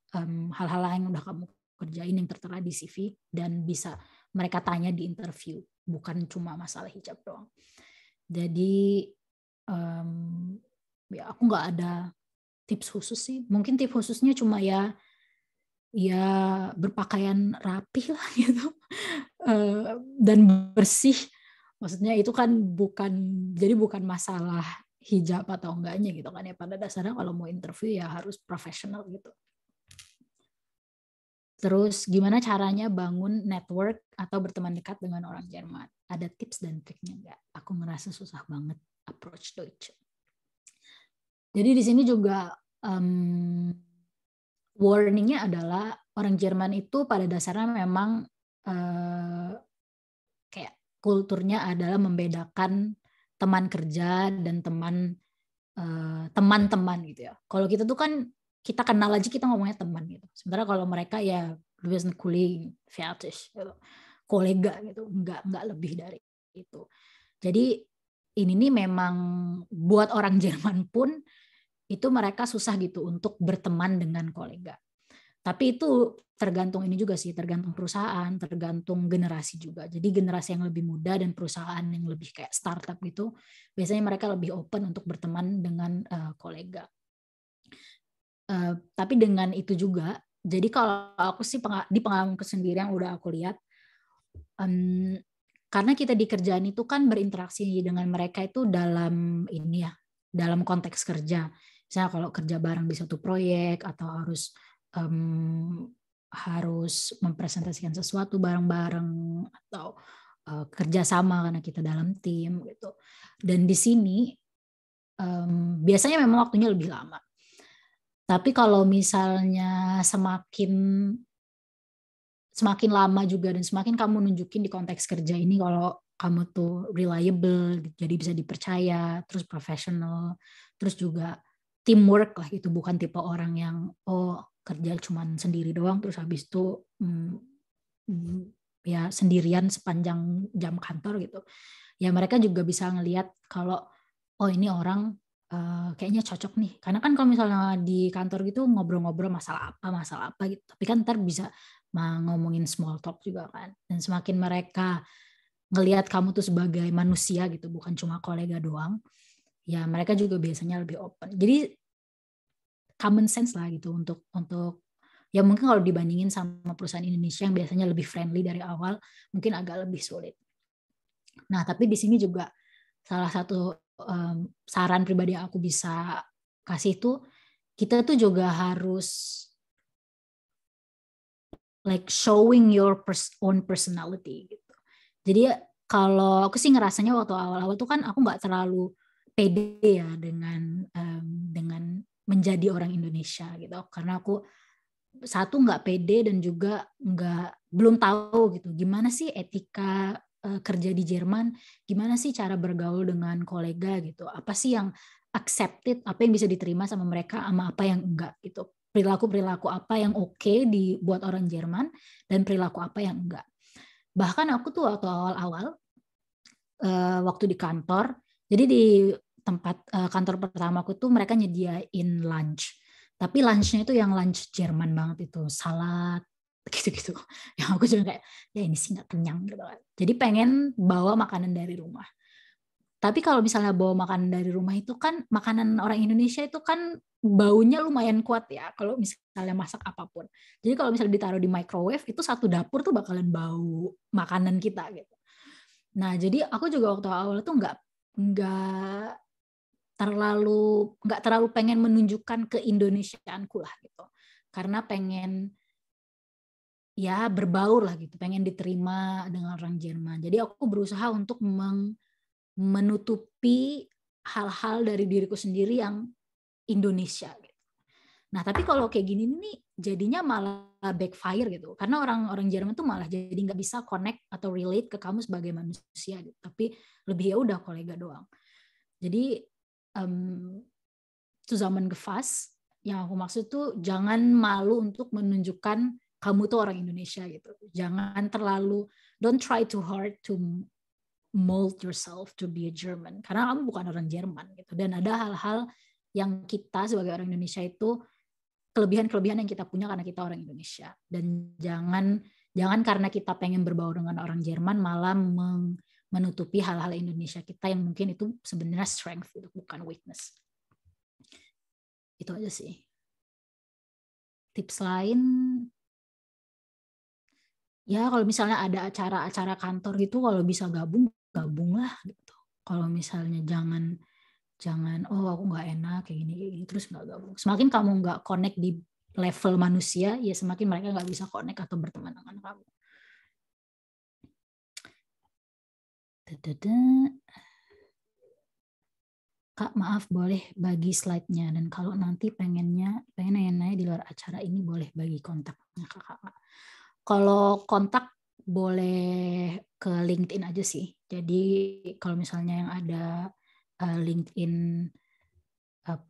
[SPEAKER 2] hal-hal lain yang udah kamu kerjain yang tertera di CV dan bisa mereka tanya di interview, bukan cuma masalah hijab doang. Jadi ya aku nggak ada tips khusus sih. Mungkin tips khususnya cuma ya berpakaian rapi lah gitu, dan bersih. Maksudnya itu kan bukan masalah hijab atau enggaknya gitu kan ya. Pada dasarnya kalau mau interview ya harus profesional gitu. Terus gimana caranya bangun network atau berteman dekat dengan orang Jerman? Ada tips dan triknya nggak? Aku ngerasa susah banget approach Deutsch. Jadi di sini juga warningnya adalah orang Jerman itu pada dasarnya memang kayak kulturnya adalah membedakan teman kerja dan teman-teman gitu ya. Kalau kita tuh kan kita kenal aja kita ngomongnya teman gitu. Sementara kalau mereka ya du bist ein Kollege, fertig gitu. Kolega gitu, nggak lebih dari itu. Jadi ini nih memang buat orang Jerman pun itu mereka susah gitu untuk berteman dengan kolega. Tapi itu tergantung ini juga sih, tergantung perusahaan, tergantung generasi juga. Jadi generasi yang lebih muda dan perusahaan yang lebih kayak startup gitu, biasanya mereka lebih open untuk berteman dengan kolega. Tapi dengan itu juga, jadi kalau aku sih di pengalamanku sendiri yang udah aku lihat, karena kita di kerjaan itu kan berinteraksi dengan mereka itu dalam ini ya, dalam konteks kerja. Misalnya kalau kerja bareng di suatu proyek atau harus mempresentasikan sesuatu bareng-bareng atau kerjasama karena kita dalam tim gitu. Dan di sini biasanya memang waktunya lebih lama. Tapi kalau misalnya semakin lama juga dan semakin kamu nunjukin di konteks kerja ini kalau kamu tuh reliable, jadi bisa dipercaya, terus profesional, terus juga teamwork lah gitu, bukan tipe orang yang kerja cuman sendiri doang terus habis itu ya sendirian sepanjang jam kantor gitu. Ya mereka juga bisa ngelihat kalau ini orang kayaknya cocok nih. Karena kan kalau misalnya di kantor gitu ngobrol-ngobrol masalah apa gitu. Tapi kan ntar bisa ngomongin small talk juga kan. Dan semakin mereka ngelihat kamu tuh sebagai manusia gitu, bukan cuma kolega doang, ya mereka juga biasanya lebih open. Jadi common sense lah gitu untuk ya mungkin kalau dibandingin sama perusahaan Indonesia yang biasanya lebih friendly dari awal, mungkin agak lebih sulit. Nah, tapi di sini juga salah satu saran pribadi yang aku bisa kasih itu, kita tuh juga harus like showing your own personality gitu. Jadi kalau aku sih ngerasanya waktu awal-awal tuh kan aku nggak terlalu pede ya dengan menjadi orang Indonesia gitu, karena aku satu nggak pede dan juga belum tahu gitu gimana sih etika kerja di Jerman, gimana sih cara bergaul dengan kolega gitu, apa sih yang accepted, apa yang bisa diterima sama mereka, sama apa yang enggak gitu, perilaku apa yang oke dibuat orang Jerman dan perilaku apa yang enggak. Bahkan aku tuh waktu awal-awal waktu di kantor, jadi di tempat kantor pertamaku tuh mereka nyediain lunch. Tapi lunchnya itu yang lunch Jerman banget itu, salad gitu-gitu. Yang aku juga kayak, ya ini sih nggak kenyang gitu kan. Jadi pengen bawa makanan dari rumah. Tapi kalau misalnya bawa makanan dari rumah itu kan, makanan orang Indonesia itu kan baunya lumayan kuat ya kalau misalnya masak apapun. Jadi kalau misalnya ditaruh di microwave, itu satu dapur tuh bakalan bau makanan kita gitu. Nah, jadi aku juga waktu awal tuh nggak terlalu pengen menunjukkan keindonesiaanku lah gitu, karena pengen ya berbaur lah gitu, pengen diterima dengan orang Jerman. Jadi aku berusaha untuk menutupi hal-hal dari diriku sendiri yang Indonesia gitu. Nah, tapi kalau kayak gini nih jadinya malah backfire gitu, karena orang Jerman tuh malah jadi nggak bisa connect atau relate ke kamu sebagai manusia gitu, tapi lebih ya udah kolega doang. Jadi Zusammengefasst yang aku maksud tuh jangan malu untuk menunjukkan kamu tuh orang Indonesia gitu. Jangan don't try too hard to mold yourself to be a German, karena kamu bukan orang Jerman gitu. Dan ada hal-hal yang kita sebagai orang Indonesia itu kelebihan-kelebihan yang kita punya karena kita orang Indonesia. Dan jangan karena kita pengen berbaur dengan orang Jerman malah menutupi hal-hal Indonesia kita yang mungkin itu sebenarnya strength itu bukan weakness. Itu aja sih. Tips lain ya kalau misalnya ada acara-acara kantor gitu, kalau bisa gabung lah gitu. Kalau misalnya jangan aku nggak enak kayak gini terus nggak gabung. Semakin kamu nggak connect di level manusia, ya semakin mereka nggak bisa connect atau berteman dengan kamu. Kak, maaf boleh bagi slide-nya, dan kalau nanti pengen nanya-nanya di luar acara ini boleh bagi kontaknya ke kakak. Kalau kontak boleh ke LinkedIn aja sih. Jadi kalau misalnya yang ada LinkedIn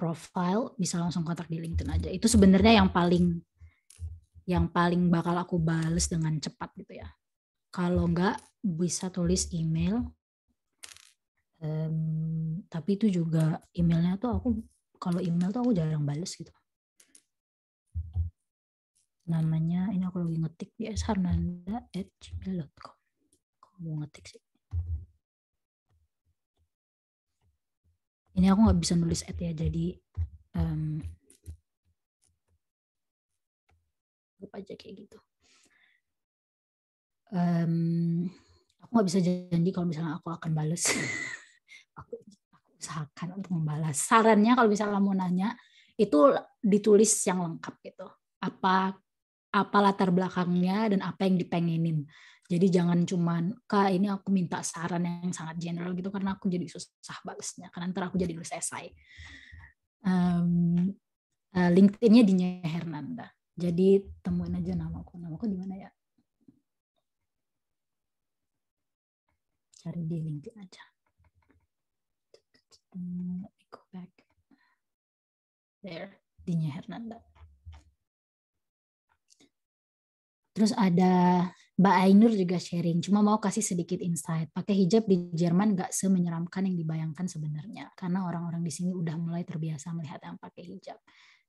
[SPEAKER 2] profile bisa langsung kontak di LinkedIn aja. Itu sebenarnya yang paling bakal aku bales dengan cepat gitu ya. Kalau enggak bisa tulis email. Tapi itu juga emailnya tuh kalau email tuh aku jarang bales gitu. Namanya ini aku lagi ngetik di sharnanda@gmail.com. Aku mau ngetik sih. Ini aku nggak bisa nulis ya, jadi Anggap aja kayak gitu. Aku nggak bisa janji kalau misalnya aku akan balas. aku usahakan untuk membalas. Sarannya kalau misalnya mau nanya itu ditulis yang lengkap gitu. Apa latar belakangnya dan apa yang dipengenin. Jadi jangan cuman, Kak ini aku minta saran yang sangat general gitu, karena aku jadi susah balasnya. Karena ntar aku jadi nulis esai. LinkedIn-nya Dinya Hernanda. Jadi temuin aja namaku. Namaku di mana ya? Cari di LinkedIn aja. Let me go back. There, Dinya Hernanda. Terus ada Mbak Ainur juga sharing, cuma mau kasih sedikit insight. Pakai hijab di Jerman nggak semenyeramkan yang dibayangkan sebenarnya, karena orang-orang di sini udah mulai terbiasa melihat yang pakai hijab.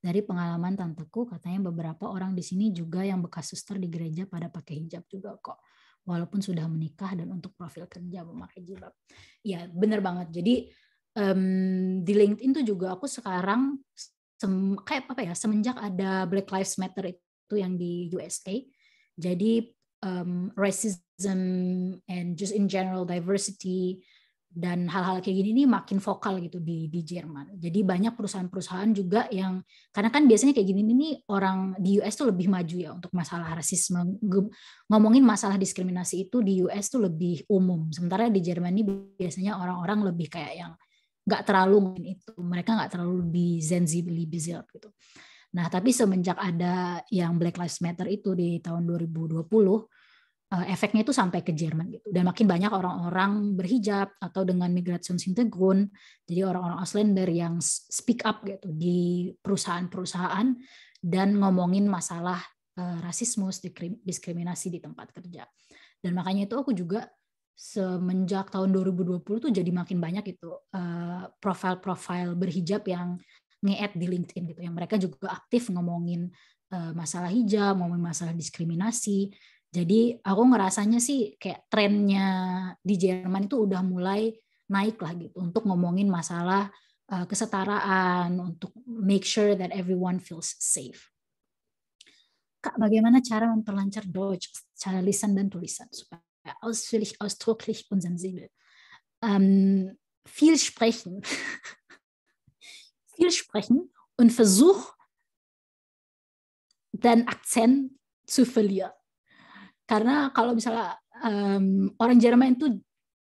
[SPEAKER 2] Dari pengalaman tanteku, katanya beberapa orang di sini juga yang bekas suster di gereja pada pakai hijab juga kok, walaupun sudah menikah dan untuk profil kerja memakai jilbab. Ya benar banget. Jadi di LinkedIn tuh juga aku sekarang kayak apa ya, semenjak ada Black Lives Matter itu yang di USA. Jadi racism and just in general diversity dan hal-hal kayak gini ini makin vokal gitu di Jerman. Jadi banyak perusahaan-perusahaan juga yang, karena kan biasanya kayak gini nih orang di US tuh lebih maju ya untuk masalah rasisme. Ngomongin masalah diskriminasi itu di US tuh lebih umum. Sementara di Jerman ini biasanya orang-orang lebih kayak yang nggak terlalu itu, mereka nggak terlalu lebih sensibilized gitu. Nah, tapi semenjak ada yang Black Lives Matter itu di tahun 2020, efeknya itu sampai ke Jerman gitu. Dan makin banyak orang-orang berhijab atau dengan Migrationshintergrund, jadi orang-orang Ausländer yang speak up gitu di perusahaan-perusahaan dan ngomongin masalah rasisme, diskriminasi di tempat kerja. Dan makanya itu aku juga semenjak tahun 2020 tuh jadi makin banyak itu profil-profil berhijab yang nge-add di LinkedIn gitu, yang mereka juga aktif ngomongin masalah hijab, ngomongin masalah diskriminasi. Jadi aku ngerasanya sih kayak trennya di Jerman itu udah mulai naik lah gitu untuk ngomongin masalah kesetaraan, untuk make sure that everyone feels safe. Kak, bagaimana cara memperlancar Deutsch secara lisan dan tulisan supaya ausführlich, ausdrücklich und sensibel? Viel sprechen. Viel sprechen und versuch den Akzent zu verlieren. Karena kalau misalnya orang Jerman itu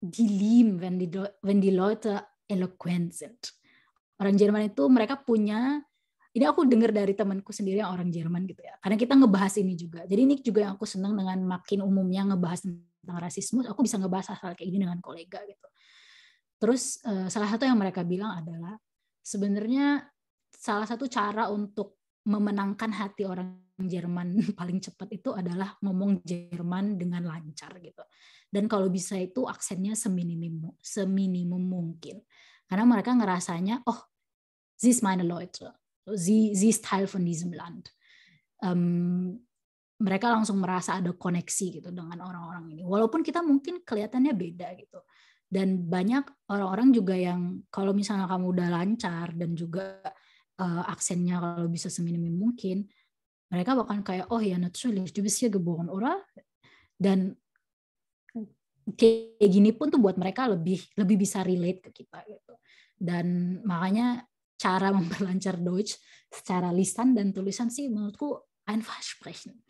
[SPEAKER 2] die lieben, wenn die Leute eloquent sind. Orang Jerman itu mereka punya, ini aku dengar dari temanku sendiri yang orang Jerman gitu ya. Karena kita ngebahas ini juga. Jadi ini juga yang aku senang dengan makin umumnya ngebahas tentang rasisme, aku bisa ngebahas hal kayak gini dengan kolega gitu. Terus salah satu yang mereka bilang adalah sebenarnya salah satu cara untuk memenangkan hati orang Jerman paling cepat itu adalah ngomong Jerman dengan lancar gitu. Dan kalau bisa itu aksennya seminimum mungkin. Karena mereka ngerasanya, oh, sie ist meine Leute. Sie ist Teil von diesem Land. Mereka langsung merasa ada koneksi gitu dengan orang-orang ini. Walaupun kita mungkin kelihatannya beda gitu. Dan banyak orang-orang juga yang kalau misalnya kamu udah lancar dan juga aksennya kalau bisa seminim mungkin, mereka bahkan kayak, oh ya natürlich, du bist hier geboren, oder? Dan kayak gini pun tuh buat mereka lebih bisa relate ke kita gitu. Dan makanya cara memperlancar Deutsch secara lisan dan tulisan sih menurutku einfach sprechen.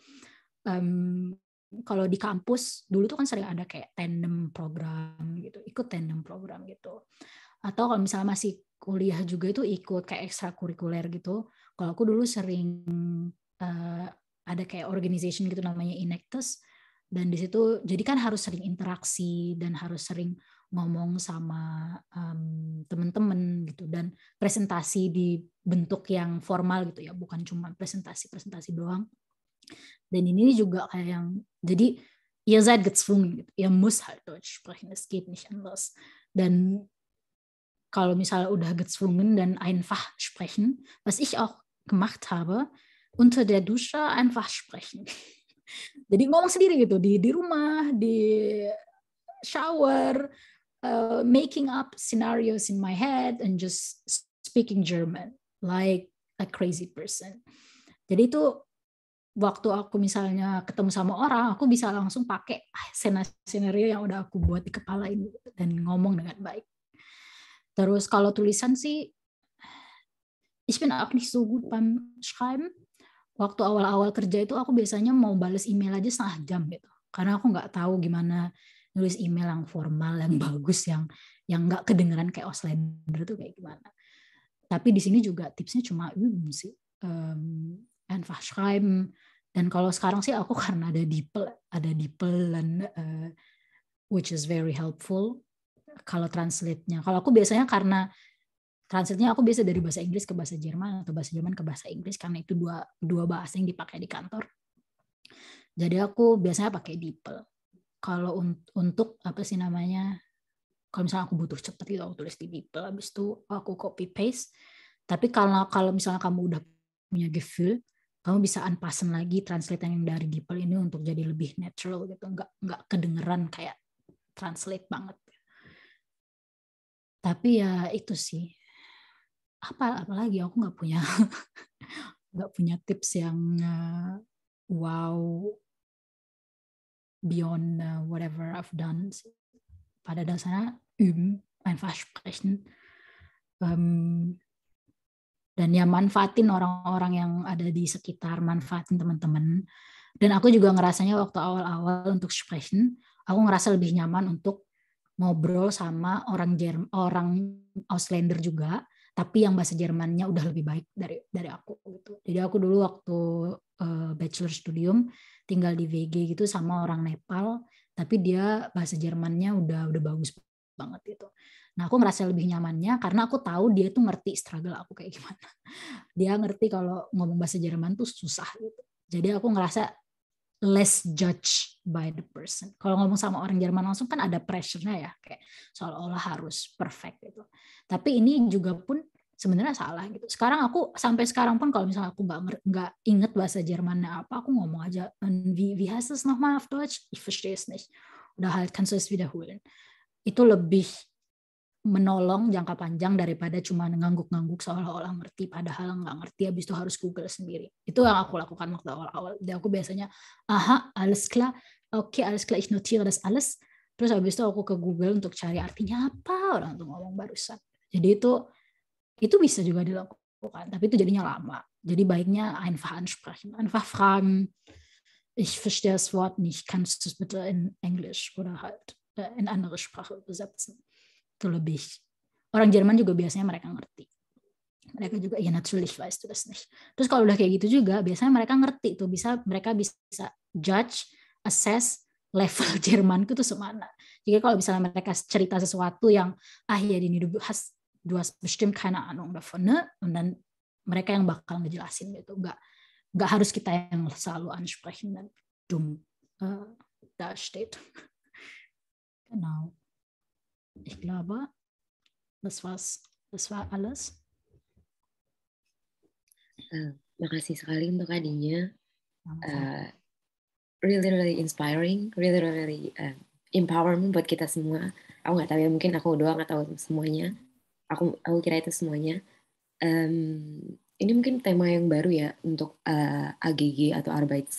[SPEAKER 2] Kalau di kampus dulu tuh kan sering ada kayak tandem program gitu, ikut tandem program gitu. Atau kalau misalnya masih kuliah juga itu ikut kayak ekstrakurikuler gitu. Kalau aku dulu sering ada kayak organization gitu namanya Inactus, dan di situ jadi kan harus sering interaksi dan harus sering ngomong sama teman-teman gitu, dan presentasi di bentuk yang formal gitu ya, bukan cuma presentasi doang. Dan ini juga kayak yang jadi ihr seid gezwungen gitu, ihr muss halt Deutsch sprechen, es geht nicht anders. Dan kalau misalnya udah gezwungen dan einfach sprechen, was ich auch gemacht habe, unter der Dusche einfach sprechen. Jadi ngomong sendiri gitu di rumah, di shower, making up scenarios in my head and just speaking German like a crazy person. Jadi itu waktu aku misalnya ketemu sama orang, aku bisa langsung pakai skenario yang udah aku buat di kepala ini dan ngomong dengan baik. Terus kalau tulisan sih, ich bin auch nicht so gut beim Schreiben. Waktu awal-awal kerja itu aku biasanya mau balas email aja setengah jam gitu. Karena aku nggak tahu gimana nulis email yang formal, yang bagus, yang nggak kedengeran kayak Auslander itu kayak gimana. Tapi di sini juga tipsnya cuma sih. Einfach schreiben. Dan kalau sekarang sih aku karena ada DeepL dan which is very helpful. Kalau translate-nya, kalau aku biasanya karena translate-nya aku biasa dari bahasa Inggris ke bahasa Jerman atau bahasa Jerman ke bahasa Inggris karena itu dua bahasa yang dipakai di kantor. Jadi aku biasanya pakai DeepL. Kalau untuk apa sih namanya? Kalau misalnya aku butuh cepat gitu aku tulis di DeepL, habis itu aku copy paste. Tapi kalau misalnya kamu udah punya Gefühl, kamu bisa unpassen lagi translate yang dari DeepL ini untuk jadi lebih natural gitu, nggak kedengeran kayak translate banget. Tapi ya itu sih. Apalagi aku nggak punya tips yang wow beyond whatever I've done. Pada dasarnya einfach sprechen. Dan ya manfaatin orang-orang yang ada di sekitar, manfaatin teman-teman. Dan aku juga ngerasanya waktu awal-awal untuk sprechen, aku ngerasa lebih nyaman untuk ngobrol sama orang Ausländer juga, tapi yang bahasa Jermannya udah lebih baik dari aku gitu. Jadi aku dulu waktu bachelor studium tinggal di VG gitu sama orang Nepal, tapi dia bahasa Jermannya udah bagus banget gitu. Nah aku ngerasa lebih nyamannya karena aku tahu dia tuh ngerti struggle aku kayak gimana. Dia ngerti kalau ngomong bahasa Jerman tuh susah gitu. Jadi aku ngerasa less judge by the person. Kalau ngomong sama orang Jerman langsung kan ada pressure-nya ya, kayak seolah-olah harus perfect gitu. Tapi ini juga pun sebenarnya salah gitu. Sampai sekarang pun kalau misalnya aku nggak inget bahasa Jermannya apa, aku ngomong aja, wie heißt das nochmal auf Deutsch? Ich verstehe es nicht. Oder halt kannst du es wiederholen. Itu lebih menolong jangka panjang daripada cuma ngangguk-ngangguk seolah-olah ngerti padahal nggak ngerti, habis itu harus Google sendiri. Itu yang aku lakukan waktu awal-awal. Jadi aku biasanya alles klar, oke, alles klar, ich notiere das alles. Terus habis itu aku ke Google untuk cari artinya apa orang tuh ngomong barusan. Jadi itu bisa juga dilakukan, tapi itu jadinya lama. Jadi baiknya einfach ansprechen, einfach fragen, ich verstehe das Wort nicht, kannst du es bitte in Englisch oder halt in andere Sprache übersetzen. Itu lebih. Orang Jerman juga biasanya mereka ngerti. Mereka juga, ya natürlich weißt du das nicht. Terus kalau udah kayak gitu juga, biasanya mereka ngerti tuh, mereka bisa judge, assess level Jermanku tuh semana. Jadi kalau misalnya mereka cerita sesuatu yang, ya ini du hast bestimmt keine Ahnung davon, ne? Dan mereka yang bakal ngejelasin gitu. Nggak harus kita yang selalu ansprechen dan dumm da steht. Genau. Ich glaube, das war alles.
[SPEAKER 1] Makasih sekali untuk Adinya. Really inspiring, really empowerment buat kita semua. Aku nggak tahu ya, mungkin aku doang nggak tahu semuanya. Aku kira itu semuanya. Ini mungkin tema yang baru ya untuk AGG atau Arbeit.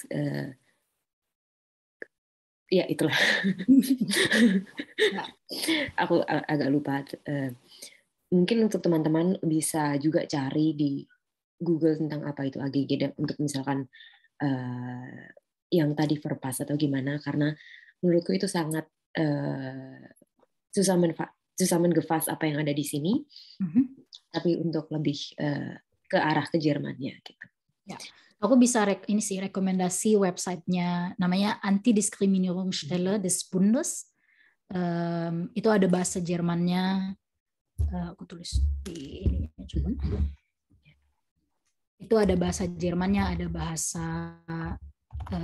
[SPEAKER 1] Ya itulah. Aku agak lupa. Mungkin untuk teman-teman bisa juga cari di Google tentang apa itu AGG dan untuk misalkan yang tadi verpas atau gimana, karena menurutku itu sangat susah menggefas apa yang ada di sini, tapi untuk lebih ke arah ke Jermannya gitu.
[SPEAKER 2] Ya. Aku bisa rekomendasi websitenya, namanya Antidiskriminierungsstelle des Bundes. Itu ada bahasa Jermannya. Aku tulis di ini coba. Itu ada bahasa Jermannya, ada bahasa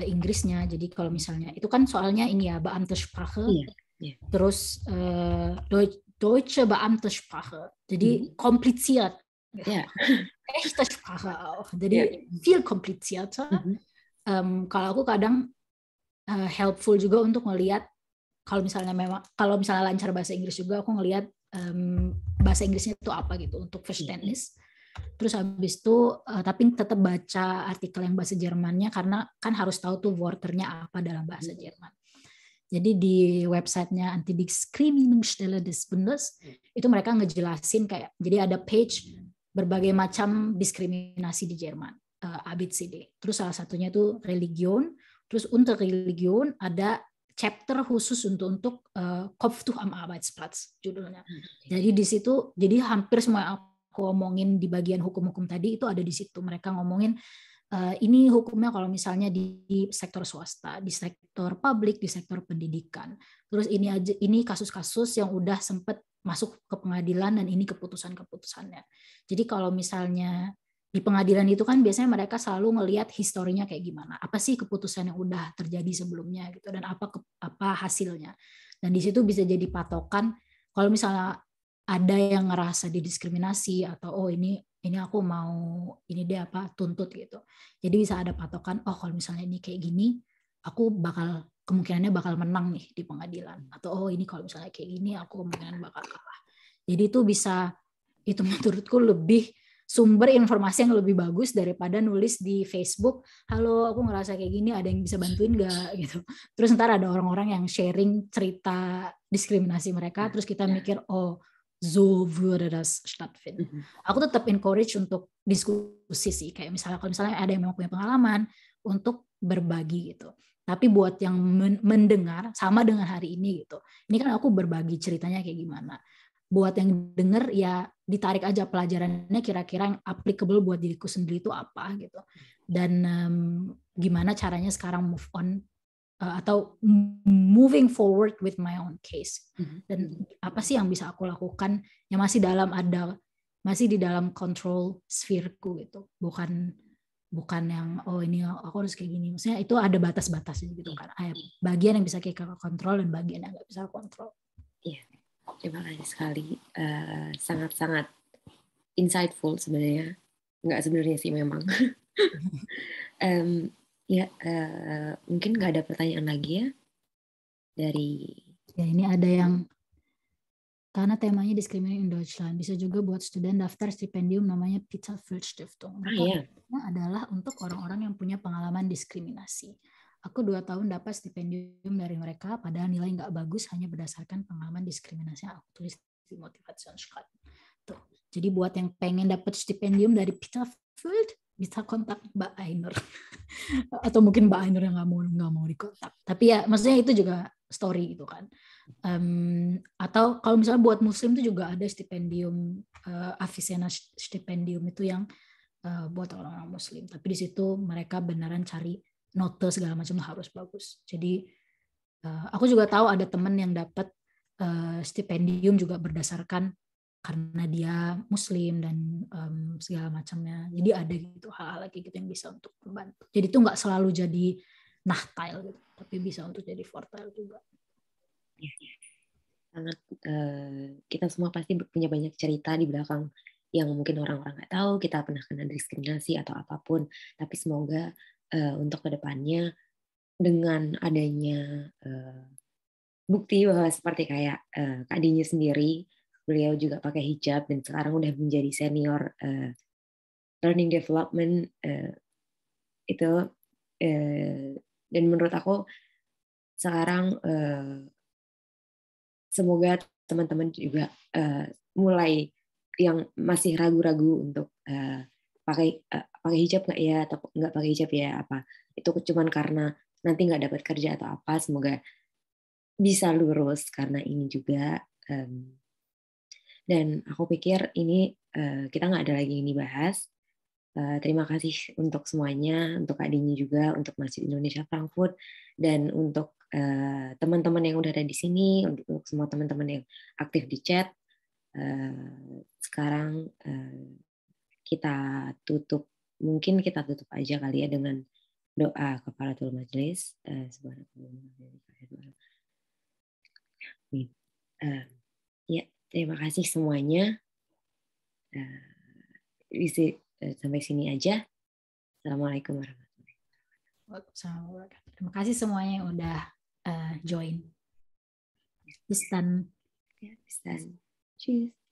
[SPEAKER 2] Inggrisnya. Jadi kalau misalnya itu kan soalnya ini ya Beamtensprache, terus Deutsche Beamtensprache. Jadi kompliziert.
[SPEAKER 1] Yeah.
[SPEAKER 2] Echte Sprache auch. Jadi viel komplizierter. Kalau aku kadang helpful juga untuk ngelihat kalau misalnya lancar bahasa Inggris juga aku ngelihat bahasa Inggrisnya itu apa gitu untuk Verständnis. Terus habis itu tapi tetap baca artikel yang bahasa Jermannya karena kan harus tahu tuh Wörternya apa dalam bahasa Jerman. Jadi di websitenya Antidiskriminierungsstelle des Bundes itu mereka ngejelasin kayak jadi ada page berbagai macam diskriminasi di Jerman, ABCD. Terus salah satunya itu religion. Terus untuk religion ada chapter khusus untuk Kopftuch am Arbeitsplatz judulnya. Jadi di situ jadi hampir semua yang aku ngomongin di bagian hukum-hukum tadi itu ada di situ. Mereka ngomongin ini hukumnya kalau misalnya di sektor swasta, di sektor publik, di sektor pendidikan. Terus ini kasus-kasus yang udah sempat masuk ke pengadilan dan ini keputusan-keputusannya. Jadi kalau misalnya di pengadilan itu kan biasanya mereka selalu ngelihat historinya kayak gimana, apa sih keputusan yang udah terjadi sebelumnya gitu dan apa hasilnya. Dan di situ bisa jadi patokan kalau misalnya ada yang ngerasa didiskriminasi atau ini aku mau ini dia tuntut gitu. Jadi bisa ada patokan, oh kalau misalnya ini kayak gini, aku kemungkinannya bakal menang nih di pengadilan. Atau ini kalau misalnya kayak gini, aku kemungkinan bakal kalah. Jadi itu menurutku lebih sumber informasi yang lebih bagus daripada nulis di Facebook, halo aku ngerasa kayak gini, ada yang bisa bantuin nggak gitu. Terus ntar ada orang-orang yang sharing cerita diskriminasi mereka, terus kita mikir, oh so würde das stattfinden. Aku tetap encourage untuk diskusi sih, kayak misalnya kalau misalnya ada yang memang punya pengalaman untuk berbagi gitu. Tapi buat yang mendengar sama dengan hari ini gitu. Ini kan aku berbagi ceritanya kayak gimana. Buat yang denger ya ditarik aja pelajarannya kira-kira yang applicable buat diriku sendiri itu apa gitu. Dan gimana caranya sekarang move on atau moving forward with my own case. Dan apa sih yang bisa aku lakukan yang masih di dalam control sphere-ku gitu. Bukan yang ini aku harus kayak gini. Maksudnya itu ada batas-batasnya gitu kan. Bagian yang bisa kita kontrol dan bagian yang nggak bisa kontrol.
[SPEAKER 1] Iya, terima kasih sekali. Sangat-sangat insightful sebenarnya. Nggak sebenarnya sih memang. Mungkin nggak ada pertanyaan lagi ya dari.
[SPEAKER 2] Ya ini ada yang karena temanya diskriminasi in Deutschland, bisa juga buat student daftar stipendium namanya Peter Feld Stiftung. Mereka adalah untuk orang-orang yang punya pengalaman diskriminasi. Aku 2 tahun dapat stipendium dari mereka, padahal nilai nggak bagus hanya berdasarkan pengalaman diskriminasi yang aku tulis di Motivationsschreiben. Tuh. Jadi buat yang pengen dapat stipendium dari Peter Feld, bisa kontak Mbak Ainur. Atau mungkin Mbak Ainur yang nggak mau dikontak. Tapi ya maksudnya itu juga story gitu kan. Atau kalau misalnya buat muslim itu juga ada stipendium Avicenna stipendium itu yang buat orang-orang muslim, tapi di situ mereka beneran cari note segala macam harus bagus. Jadi aku juga tahu ada teman yang dapat stipendium juga berdasarkan karena dia muslim dan segala macamnya. Jadi ada gitu hal-hal lagi gitu yang bisa untuk membantu. Jadi itu nggak selalu jadi nachteil gitu, tapi bisa untuk jadi vorteil juga.
[SPEAKER 1] Sangat kita semua pasti punya banyak cerita di belakang yang mungkin orang-orang nggak tahu, kita pernah kena diskriminasi atau apapun, tapi semoga untuk kedepannya dengan adanya bukti bahwa seperti kayak Kak Dinya sendiri, beliau juga pakai hijab dan sekarang udah menjadi senior learning development itu dan menurut aku sekarang semoga teman-teman juga mulai yang masih ragu-ragu untuk pakai hijab nggak ya atau nggak pakai hijab ya apa itu cuman karena nanti nggak dapat kerja atau apa, semoga bisa lurus karena ini juga dan aku pikir ini kita nggak ada lagi yang dibahas. Terima kasih untuk semuanya, untuk Kak Dini juga, untuk Masjid Indonesia Frankfurt, dan untuk teman-teman yang udah ada di sini, untuk semua teman-teman yang aktif di chat. Sekarang mungkin kita tutup aja kali ya dengan doa kafaratul majelis. Ya, terima kasih semuanya. Sampai sini aja. Assalamualaikum warahmatullahi
[SPEAKER 2] wabarakatuh. Terima kasih semuanya yang udah join. Bis dann.
[SPEAKER 1] Bis dann. Tschüss.